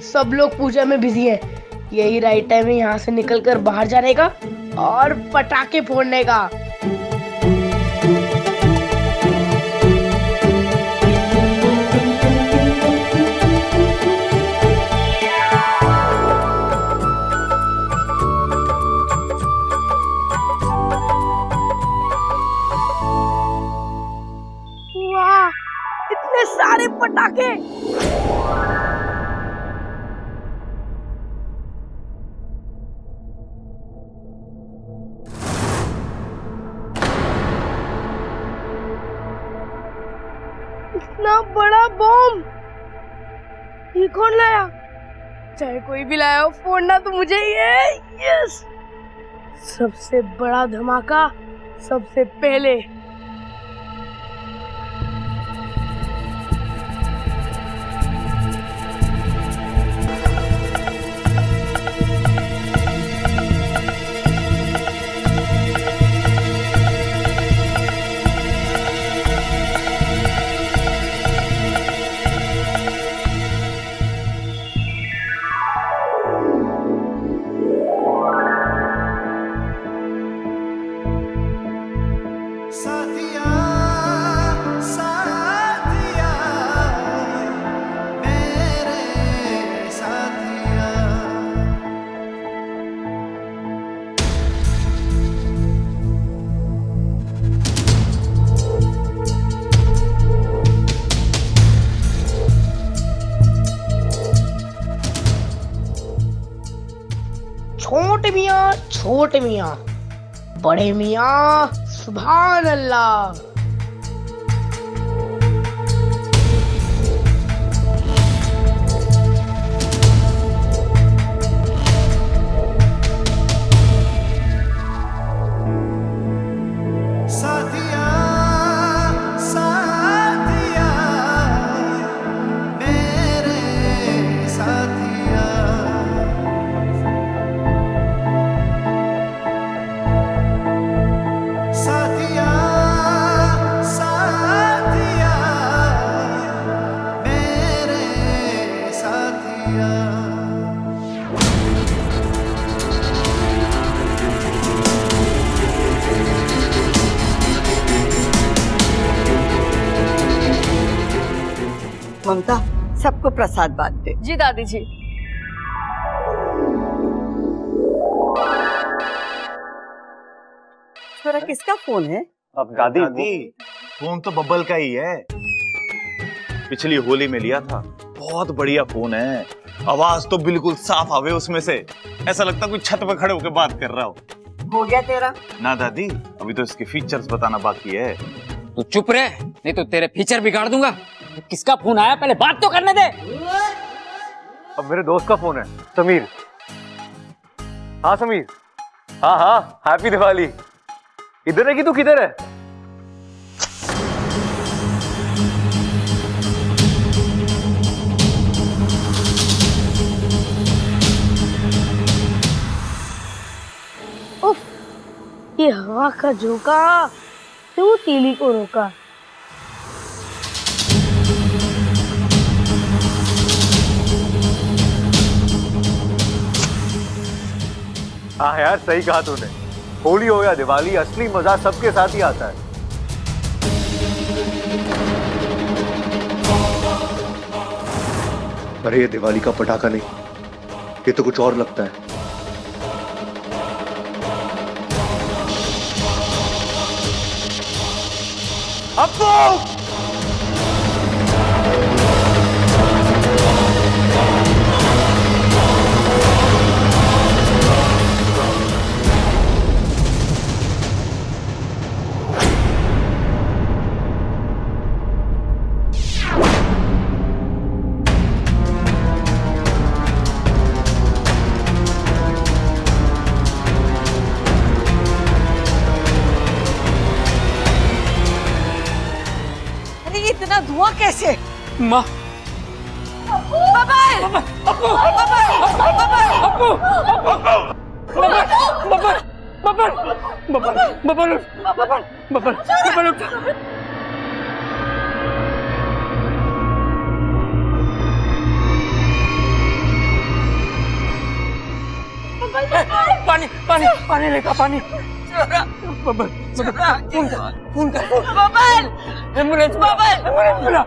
S12: सब लोग पूजा में बिजी हैं। यही राइट टाइम है यहाँ से निकलकर बाहर जाने का और पटाखे फोड़ने का। वाह, इतने सारे पटाखे! इतना बड़ा बॉम्ब ये कौन लाया? चाहे कोई भी लाया हो, फोड़ना तो मुझे ही है। यस, सबसे बड़ा धमाका सबसे पहले। छोटे मियाँ, बड़े मियाँ, सुभान अल्लाह।
S1: ममता, सबको प्रसाद बांट दे।
S8: जी दादी जी।
S1: छोरा किसका फोन है?
S3: अब दादी फोन तो बब्बल का ही है, पिछली होली में लिया था। बहुत बढ़िया फोन है, आवाज तो बिल्कुल साफ आवे उसमें से, ऐसा लगता कोई छत पे खड़े होकर बात कर रहा हो।
S1: हो गया तेरा?
S3: ना दादी, अभी तो इसके फीचर्स बताना बाकी है।
S2: तू चुप रहे, नहीं तो तेरे फीचर बिगाड़ दूंगा। किसका फोन आया, पहले बात तो करने दे।
S7: अब मेरे दोस्त का फोन है, समीर। हाँ समीर, हाँ हैप्पी दिवाली। इधर है कि तू किधर है?
S12: उफ, ये हवा का झोंका क्यों तीली को रोका?
S7: हाँ यार, सही कहा तूने। होली हो या दिवाली, असली मजा सबके साथ ही आता है।
S14: अरे ये दिवाली का पटाखा नहीं, ये तो कुछ और लगता है।
S7: अप्पू!
S1: इतना धुआं कैसे?
S2: माँ, पानी पानी पानी लेगा, पानी। फोन कर
S1: बबल,
S2: एम्बुलेंस बुला।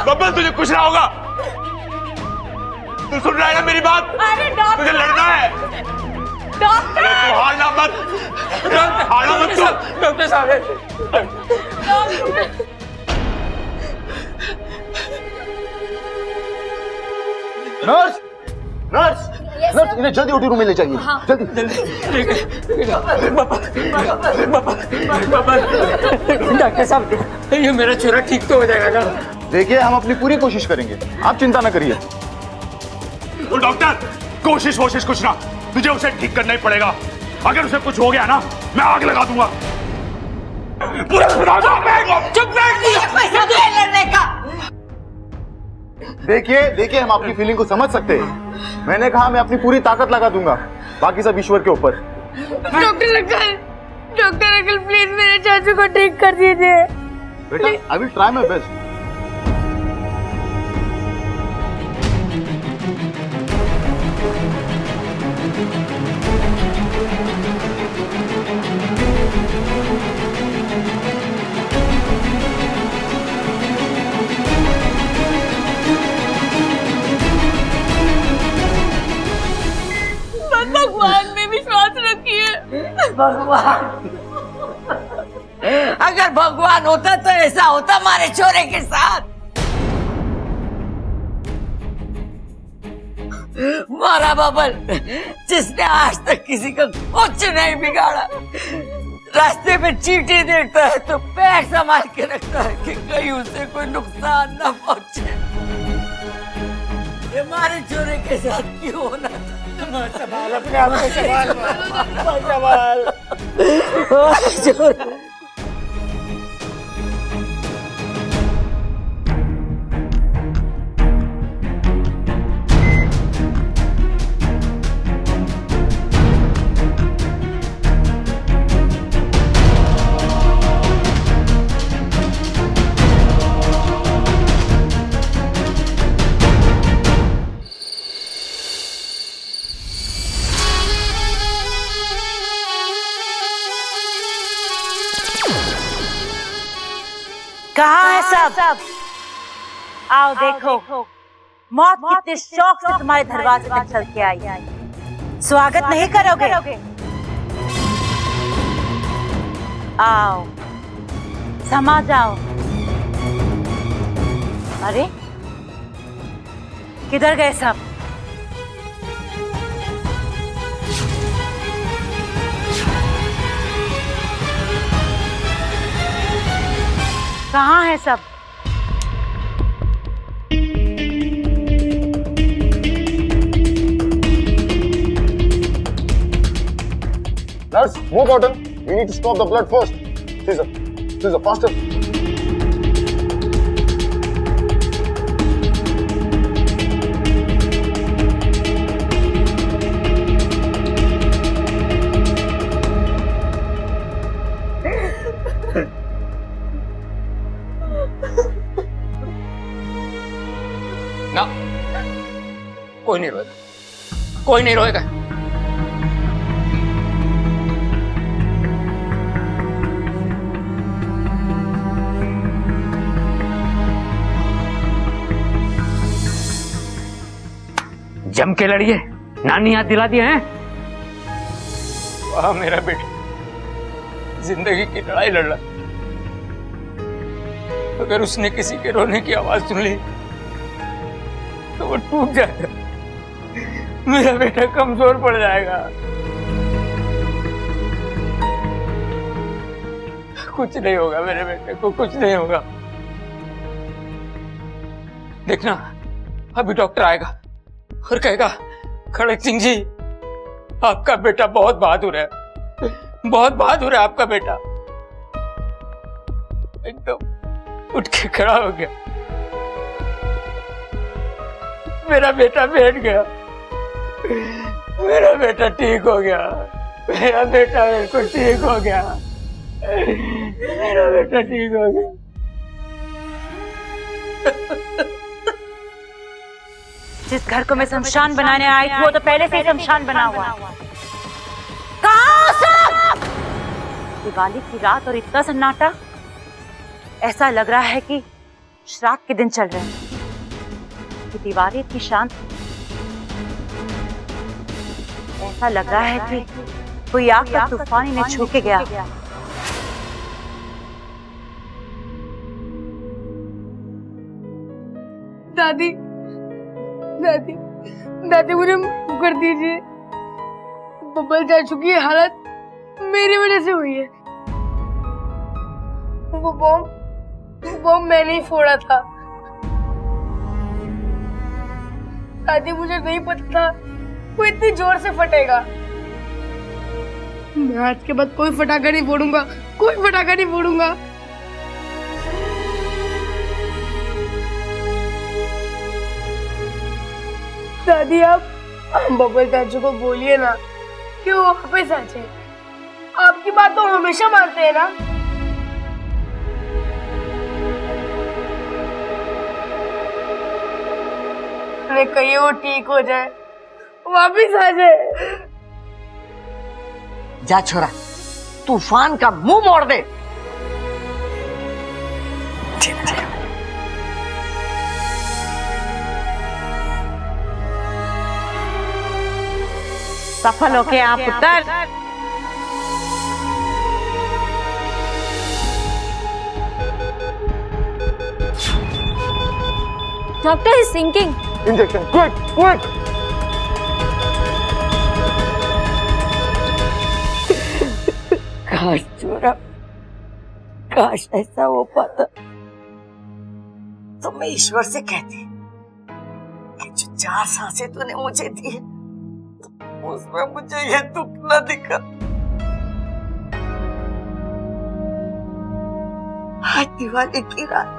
S3: बब्बल, तुझे कुछ ना होगा। तू सुन रहा है ना मेरी बात?
S8: अरे डॉक्टर,
S3: तुझे लड़ना है।
S8: डॉक्टर,
S3: तू हारना मत, हारना मत तू।
S2: डॉक्टर साहब,
S14: नर्स, नर्स, नर्स, इन्हें जल्दी ओटी रूम में ले जाइए। जल्दी
S2: डॉक्टर साहब, ये मेरा छोरा ठीक तो हो जाएगा ना?
S14: देखिए, हम अपनी पूरी कोशिश करेंगे, आप चिंता ना करिए।
S13: तो डॉक्टर, कोशिश कुछ ना, तुझे उसे ठीक करना ही पड़ेगा। अगर उसे कुछ हो गया ना, मैं आग लगा दूंगा।
S1: चुप पैसा दे लड़ने का।
S14: देखिए, हम आपकी फीलिंग को समझ सकते हैं। मैंने कहा मैं अपनी पूरी ताकत लगा दूंगा, बाकी सब ईश्वर के ऊपर।
S12: डॉक्टर अंकल प्लीज मेरे चाचू को ठीक कर दीजिए।
S14: बेटा, I will try my best.
S12: भगवान में विश्वास रखिए।
S1: भगवान, अगर भगवान होता तो ऐसा होता हमारे छोरे के साथ। मारा बबल, जिसने आज तक किसी का कुछ नहीं बिगाड़ा। रास्ते में चींटी देखता है तो पैर संभाल के रखता है कि कहीं उसे कोई नुकसान न पहुंचे। ये हमारे छोरे के साथ क्यों होना था?
S2: संभाल अपने आप को, संभाल।
S20: सब? आओ देखो, मौत कितने शौक से तुम्हारे दरवाजे पे चल के आई। स्वागत नहीं करोगे? आओ, समा जाओ। अरे किधर गए सब? कहाँ है सब?
S3: Nurse, move Cotton. We need to stop the blood first. Caesar, faster.
S2: ना, कोई नहीं रोएगा, कोई नहीं रोएगा। जम के लड़िए, नानी याद दिला दिए हैं। वाह मेरा बेटा, जिंदगी की लड़ाई लड़ रहा। अगर उसने किसी के रोने की आवाज सुन ली तो वो टूट जाएगा, मेरा बेटा कमजोर पड़ जाएगा। कुछ नहीं होगा मेरे बेटे को, कुछ नहीं होगा। देखना, अभी डॉक्टर आएगा और कहेगा, खड़क सिंह जी आपका बेटा बहुत बहादुर है, बहुत बहादुर है आपका बेटा। एकदम उठ के खड़ा हो गया, मेरा बेटा बैठ गया, मेरा बेटा ठीक हो गया, मेरा बेटा बिल्कुल ठीक हो गया, मेरा बेटा ठीक हो गया।
S20: जिस घर को मैं शमशान बनाने आई थी वो तो पहले से ही शमशान बना हुआ। कहाँ सब? दिवाली की रात और इतना सन्नाटा, ऐसा लग रहा है कि श्राद्ध के दिन चल रहे हैं। कि दीवारें इतनी शांत, ऐसा लग रहा है कि कोई आग का तूफान इन्हें छू के गया।
S12: दादी, दादी, दादी मुझे माफ कर दीजिए। बबल चाचू की हालत मेरी वजह से हुई है। वो बॉम्ब मैंने ही फोड़ा था। दादी मुझे नहीं पता था वो इतनी जोर से फटेगा। मैं आज के बाद कोई फटाका नहीं फोड़ूंगा, कोई फटाका नहीं फोड़ूंगा। दादी आप बबल चाचू को बोलिए ना कि वो वापस आ जाए। आपकी बात तो हमेशा मानते हैं ना। मैं कहीं वो ठीक हो जाए, वापस आ जाए।
S1: जा छोरा, तूफान का मुंह मोड़ दे।
S20: सफल होके आप पुत्र।
S8: Doctor is sinking.
S3: Injection, quick quick.
S1: काश छोरा, काश ऐसा हो पाता तो मैं ईश्वर से कहती कि जो 4 सांसें तूने मुझे दी उसमें मुझे ये दुख न दिखा। आज दिवाली की रात,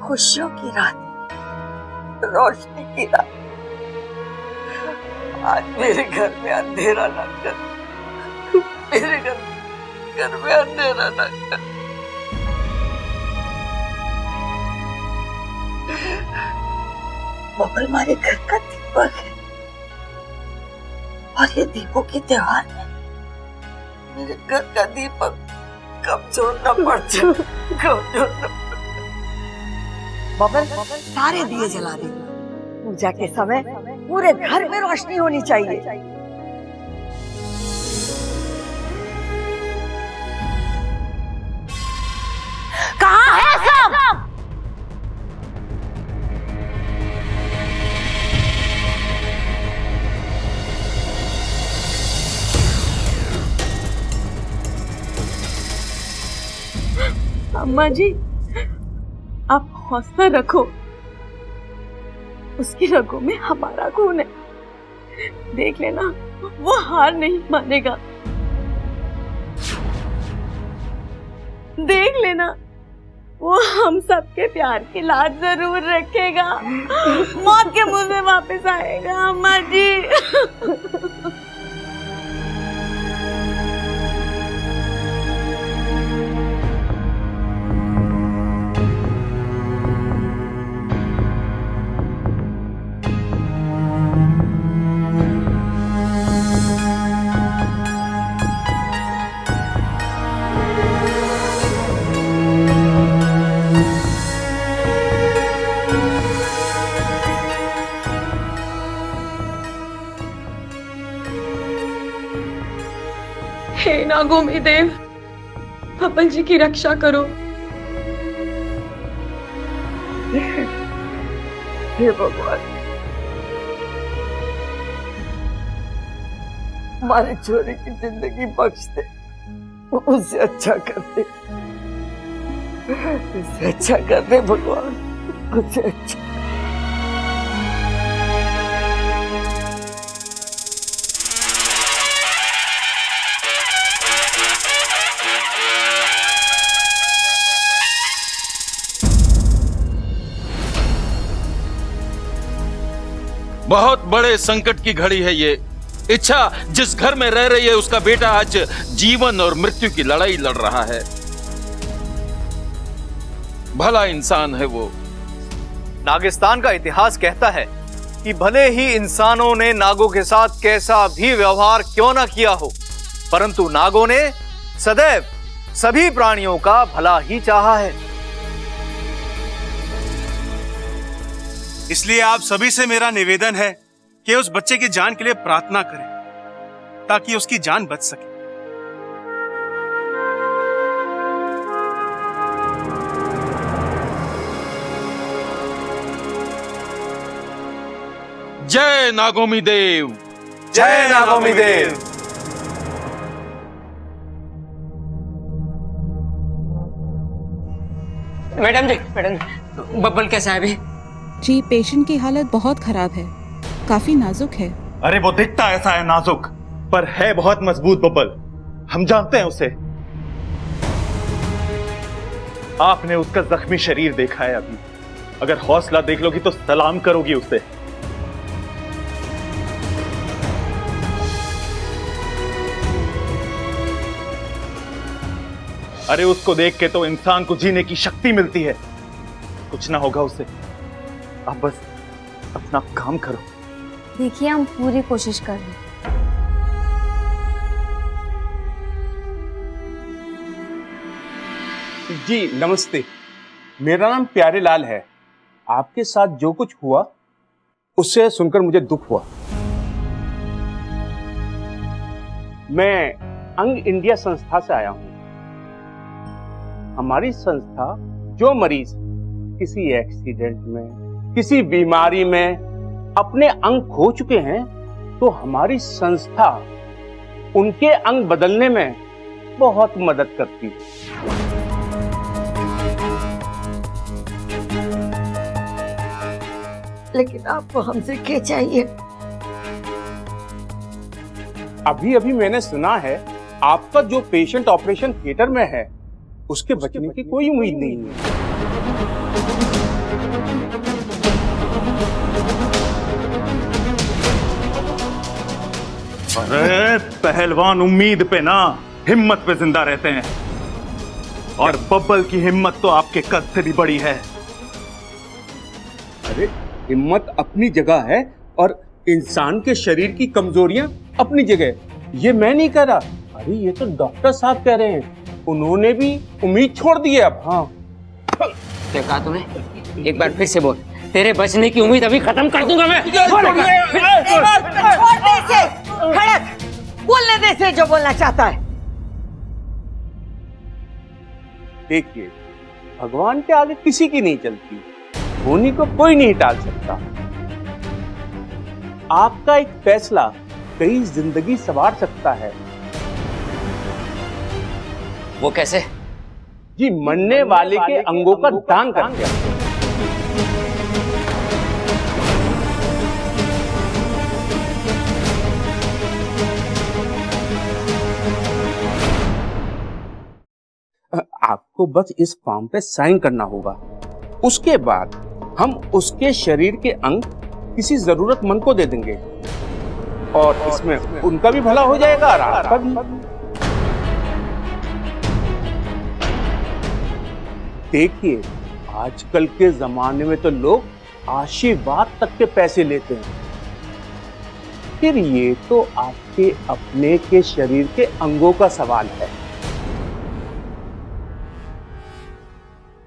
S1: खुशियों की रात, रोशनी की रात, आज मेरे घर में अंधेरा न कर, मेरे घर में अंधेरा न कर। बबल हमारे घर का दीपक है और ये दीपों के त्योहार में मेरे घर का दीपक कमजोर न पड़ जाए, कमजोर न।
S21: बबल सारे दिए जला दे। पूजा के समय पूरे घर में रोशनी होनी चाहिए।
S20: कहाँ है सब?
S6: अम्मा जी, आप हौसला रखो, उसकी रगों में हमारा खून है। देख लेना, वो हार नहीं मानेगा। देख लेना, वो हम सबके प्यार की लाज जरूर रखेगा, मौत के मुंह में वापस आएगा। अम्मा जी हे नागोमी देव, बब्बल जी की रक्षा करो।
S1: हे भगवान, हमारे छोरे की जिंदगी बख्श दे, उससे अच्छा कर दे, उससे अच्छा कर दे भगवान, उससे अच्छा।
S11: बहुत बड़े संकट की घड़ी है ये। इच्छा जिस घर में रह रही है उसका बेटा आज जीवन और मृत्यु की लड़ाई लड़ रहा है। भला इंसान है वो।
S7: नागिस्तान का इतिहास कहता है कि भले ही इंसानों ने नागों के साथ कैसा भी व्यवहार क्यों ना किया हो, परंतु नागों ने सदैव सभी प्राणियों का भला ही चाहा है।
S10: इसलिए आप सभी से मेरा निवेदन है कि उस बच्चे की जान के लिए प्रार्थना करें ताकि उसकी जान बच सके।
S11: जय नागोमी देव,
S7: जय नागोमी देव।
S2: मैडम जी, बब्बल कैसा है अभी?
S22: जी, पेशेंट की हालत बहुत खराब है, काफी नाजुक है।
S4: अरे वो दिखता ऐसा है नाजुक, पर है बहुत मजबूत बब्बल। हम जानते हैं उसे। आपने उसका जख्मी शरीर देखा है अभी। अगर हौसला देख लोगी तो सलाम करोगी उसे। अरे उसको देख के तो इंसान को जीने की शक्ति मिलती है। कुछ ना होगा उसे। आप बस अपना काम करो।
S8: देखिए, हम पूरी कोशिश कर रहे हैं।
S23: जी नमस्ते, मेरा नाम प्यारे लाल है। आपके साथ जो कुछ हुआ उससे सुनकर मुझे दुख हुआ। मैं अंग इंडिया संस्था से आया हूं। हमारी संस्था जो मरीज किसी एक्सीडेंट में, किसी बीमारी में अपने अंग खो चुके हैं, तो हमारी संस्था उनके अंग बदलने में बहुत मदद करती है।
S1: लेकिन आपको हमसे क्या चाहिए?
S23: अभी अभी मैंने सुना है आपका जो पेशेंट ऑपरेशन थिएटर में है उसके बचने की कोई उम्मीद नहीं है।
S4: अरे पहलवान उम्मीद पे ना, हिम्मत पे जिंदा रहते हैं। और बब्बल की हिम्मत तो आपके कद से भी बड़ी है।
S23: अरे हिम्मत अपनी जगह है और इंसान के शरीर की कमजोरियां अपनी जगह। ये मैं नहीं कह रहा, अरे ये तो डॉक्टर साहब कह रहे हैं। उन्होंने भी उम्मीद छोड़ दी है अब। हाँ,
S2: क्या कहा तूने? एक बार फिर से बोल। तेरे बचने की उम्मीद अभी खत्म कर दूंगा मैं।
S21: छोड़ दे इसे, खड़क, बोलने दे इसे जो बोलना चाहता है।
S23: देखिए, भगवान के आगे किसी की नहीं चलती, होनी को कोई नहीं टाल सकता। आपका एक फैसला कई जिंदगी संवार सकता है।
S2: वो कैसे?
S23: जी, मरने वाले के अंगों का दान करके। आपको बस इस फॉर्म पे साइन करना होगा। उसके बाद हम उसके शरीर के अंग किसी जरूरतमंद को दे देंगे और इसमें उनका भी भला हो जाएगा और आपका भी। देखिए, आजकल के जमाने में तो लोग आशीर्वाद तक के पैसे लेते हैं, फिर ये तो आपके अपने के शरीर के अंगों का सवाल है।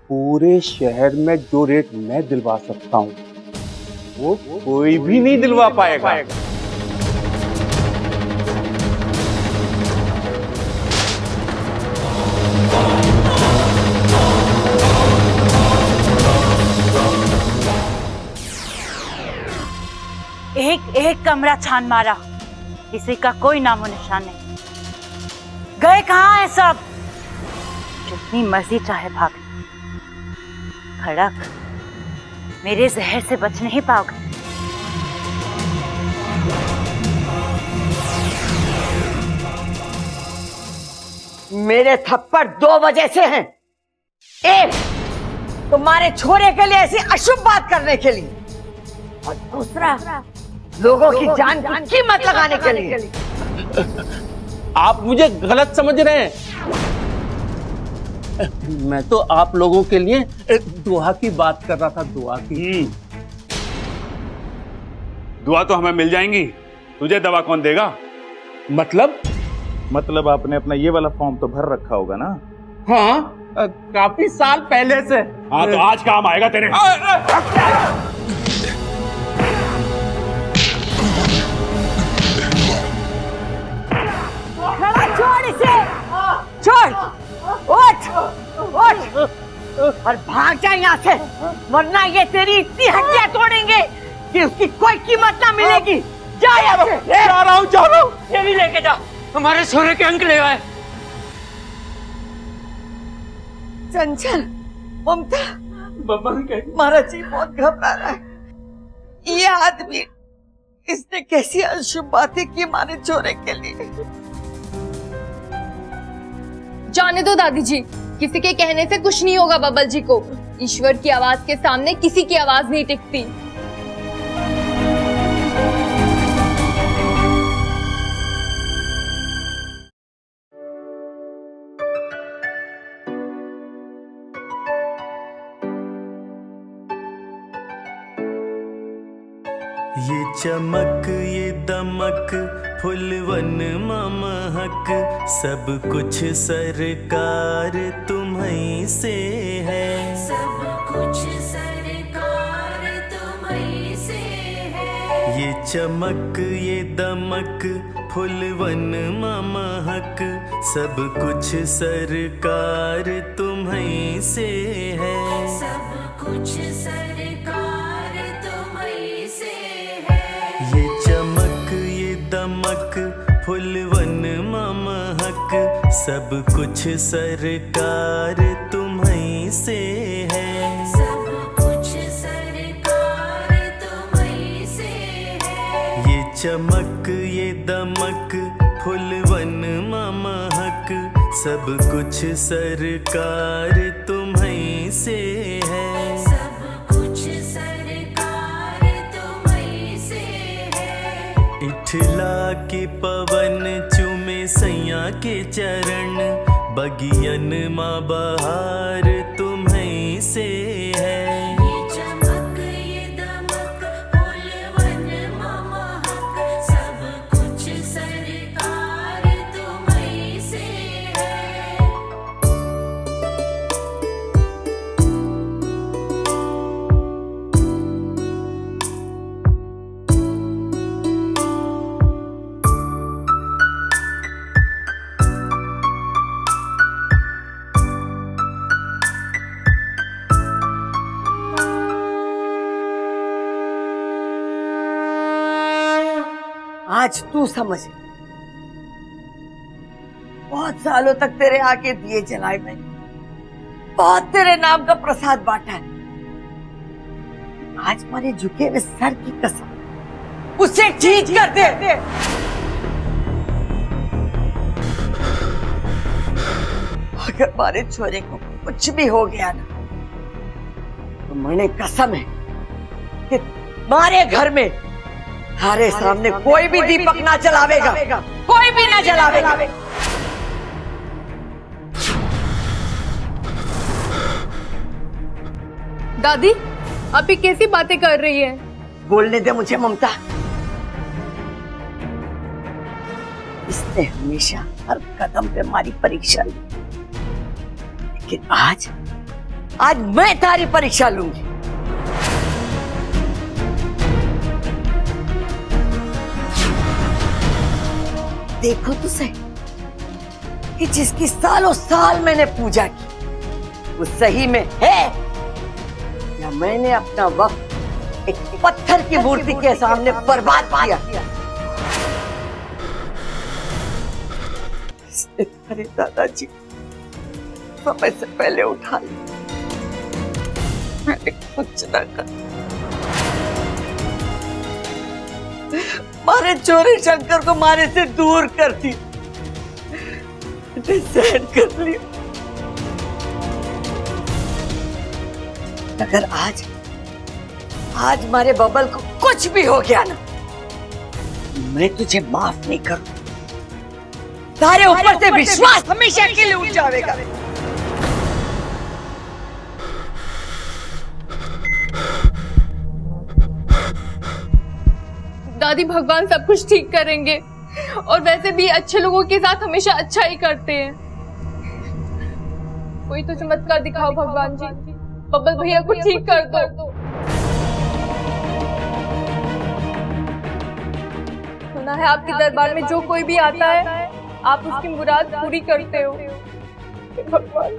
S23: पूरे शहर में जो रेट मैं दिलवा सकता हूं वो कोई भी नहीं दिलवा पाएगा।
S20: एक एक कमरा छान मारा, किसी का कोई नामो निशान नहीं। गए कहाँ है सब? जितनी मर्जी चाहे भाग, खड़क, मेरे जहर से बच नहीं पाओगे।
S21: मेरे थप्पड़ 2 वजह से हैं। एक, तुम्हारे छोरे के लिए ऐसी अशुभ बात करने के लिए, और दूसरा, लोगों की जान की कीमत लगाने के लिए।
S23: आप मुझे गलत समझ रहे हैं। मैं तो आप लोगों के लिए दुआ की बात कर रहा था, दुआ की।
S13: दुआ तो हमें मिल जाएंगी, तुझे दवा कौन देगा?
S4: मतलब आपने अपना ये वाला फॉर्म तो भर रखा होगा ना?
S23: हाँ, काफी साल पहले से।
S13: हाँ, तो आज काम आएगा तेरे।
S21: छोड़ इसे, छोड़, उठ, उठ और भाग जा यहाँ से, वरना ये तेरी इतनी हड्डियां तोड़ेंगे कि उसकी कोई कीमत ना मिलेगी। जा यहाँ से।
S2: जा रहा हूँ। ये भी लेके जा, हमारे सोने के अंक ले आए।
S21: चंचल, ममता, महाराज जी बहुत घबरा रहा है। ये आदमी, इसने कैसी अशुभ बातें की हमारे छोरे के लिए।
S8: जाने दो दादी जी, किसी के कहने से कुछ नहीं होगा बबल जी को। ईश्वर की आवाज के सामने किसी की आवाज नहीं टिकती।
S19: ये चमक ये दमक फुलवन महक, सब कुछ सरकार तुम्हीं से है। सब कुछ सरकार तुम्हीं से है। ये चमक ये दमक फुलवन महक, सब कुछ सरकार तुम्हीं से है। सब कुछ सरकार तुम्हीं से है। ये चमक ये दमक फुलवन महक, सब कुछ सरकार तुम्हीं से है। सब कुछ सरकार तुम्हीं से है। ये चमक ये दमक फुलवन महक, सब कुछ सरकार तुम्हीं से है। सब कुछ सरकार तुम्हीं से है। इठला के पवन चूमे सैया के चरण, बगियन माँ बहार तुम्हीं से है। ये चमक ये दमक फुलवन महक, सब कुछ सरकार तुम्हीं से है।
S21: आज तू समझ। बहुत सालों तक तेरे आके दिए जलाए मैंने, बहुत तेरे नाम का प्रसाद बांटा है। आज मारे झुके हुए सर की कसम उसे ठीक कर दे। अगर मारे छोरे को कुछ भी हो गया ना, तो मैंने कसम है कि मारे घर में हमारे सामने कोई भी दीपक ना जलावेगा, कोई भी ना जलावेगा।
S6: दादी, आप ये कैसी बातें कर रही हैं?
S21: बोलने दे मुझे ममता। इसने हमेशा हर कदम पे हमारी परीक्षा ली, लेकिन आज मैं तारी परीक्षा लूंगी। देखो तो सही कि जिसकी सालों साल मैंने पूजा की, वो सही में है या मैंने अपना वक्त एक पत्थर की मूर्ति के सामने बर्बाद किया। अरे दादाजी समय से पहले उठा लिया, मैंने कुछ ना कर। मारे चोरी शंकर को मारे से दूर कर दी, डिसाइड कर लिया। अगर आज मारे बबल को कुछ भी हो गया ना, मैं तुझे माफ नहीं करूं। तारे ऊपर से विश्वास हमेशा के लिए उठ जाएगा।
S6: दादी, भगवान सब कुछ ठीक करेंगे और वैसे भी अच्छे लोगों के साथ हमेशा अच्छा ही करते हैं। कोई तो चमत्कार दिखाओ भगवान जी, बबल भैया को ठीक कर दो। सुना है आपके दरबार में जो कोई भी आता है आप उसकी मुराद पूरी करते हो। भगवान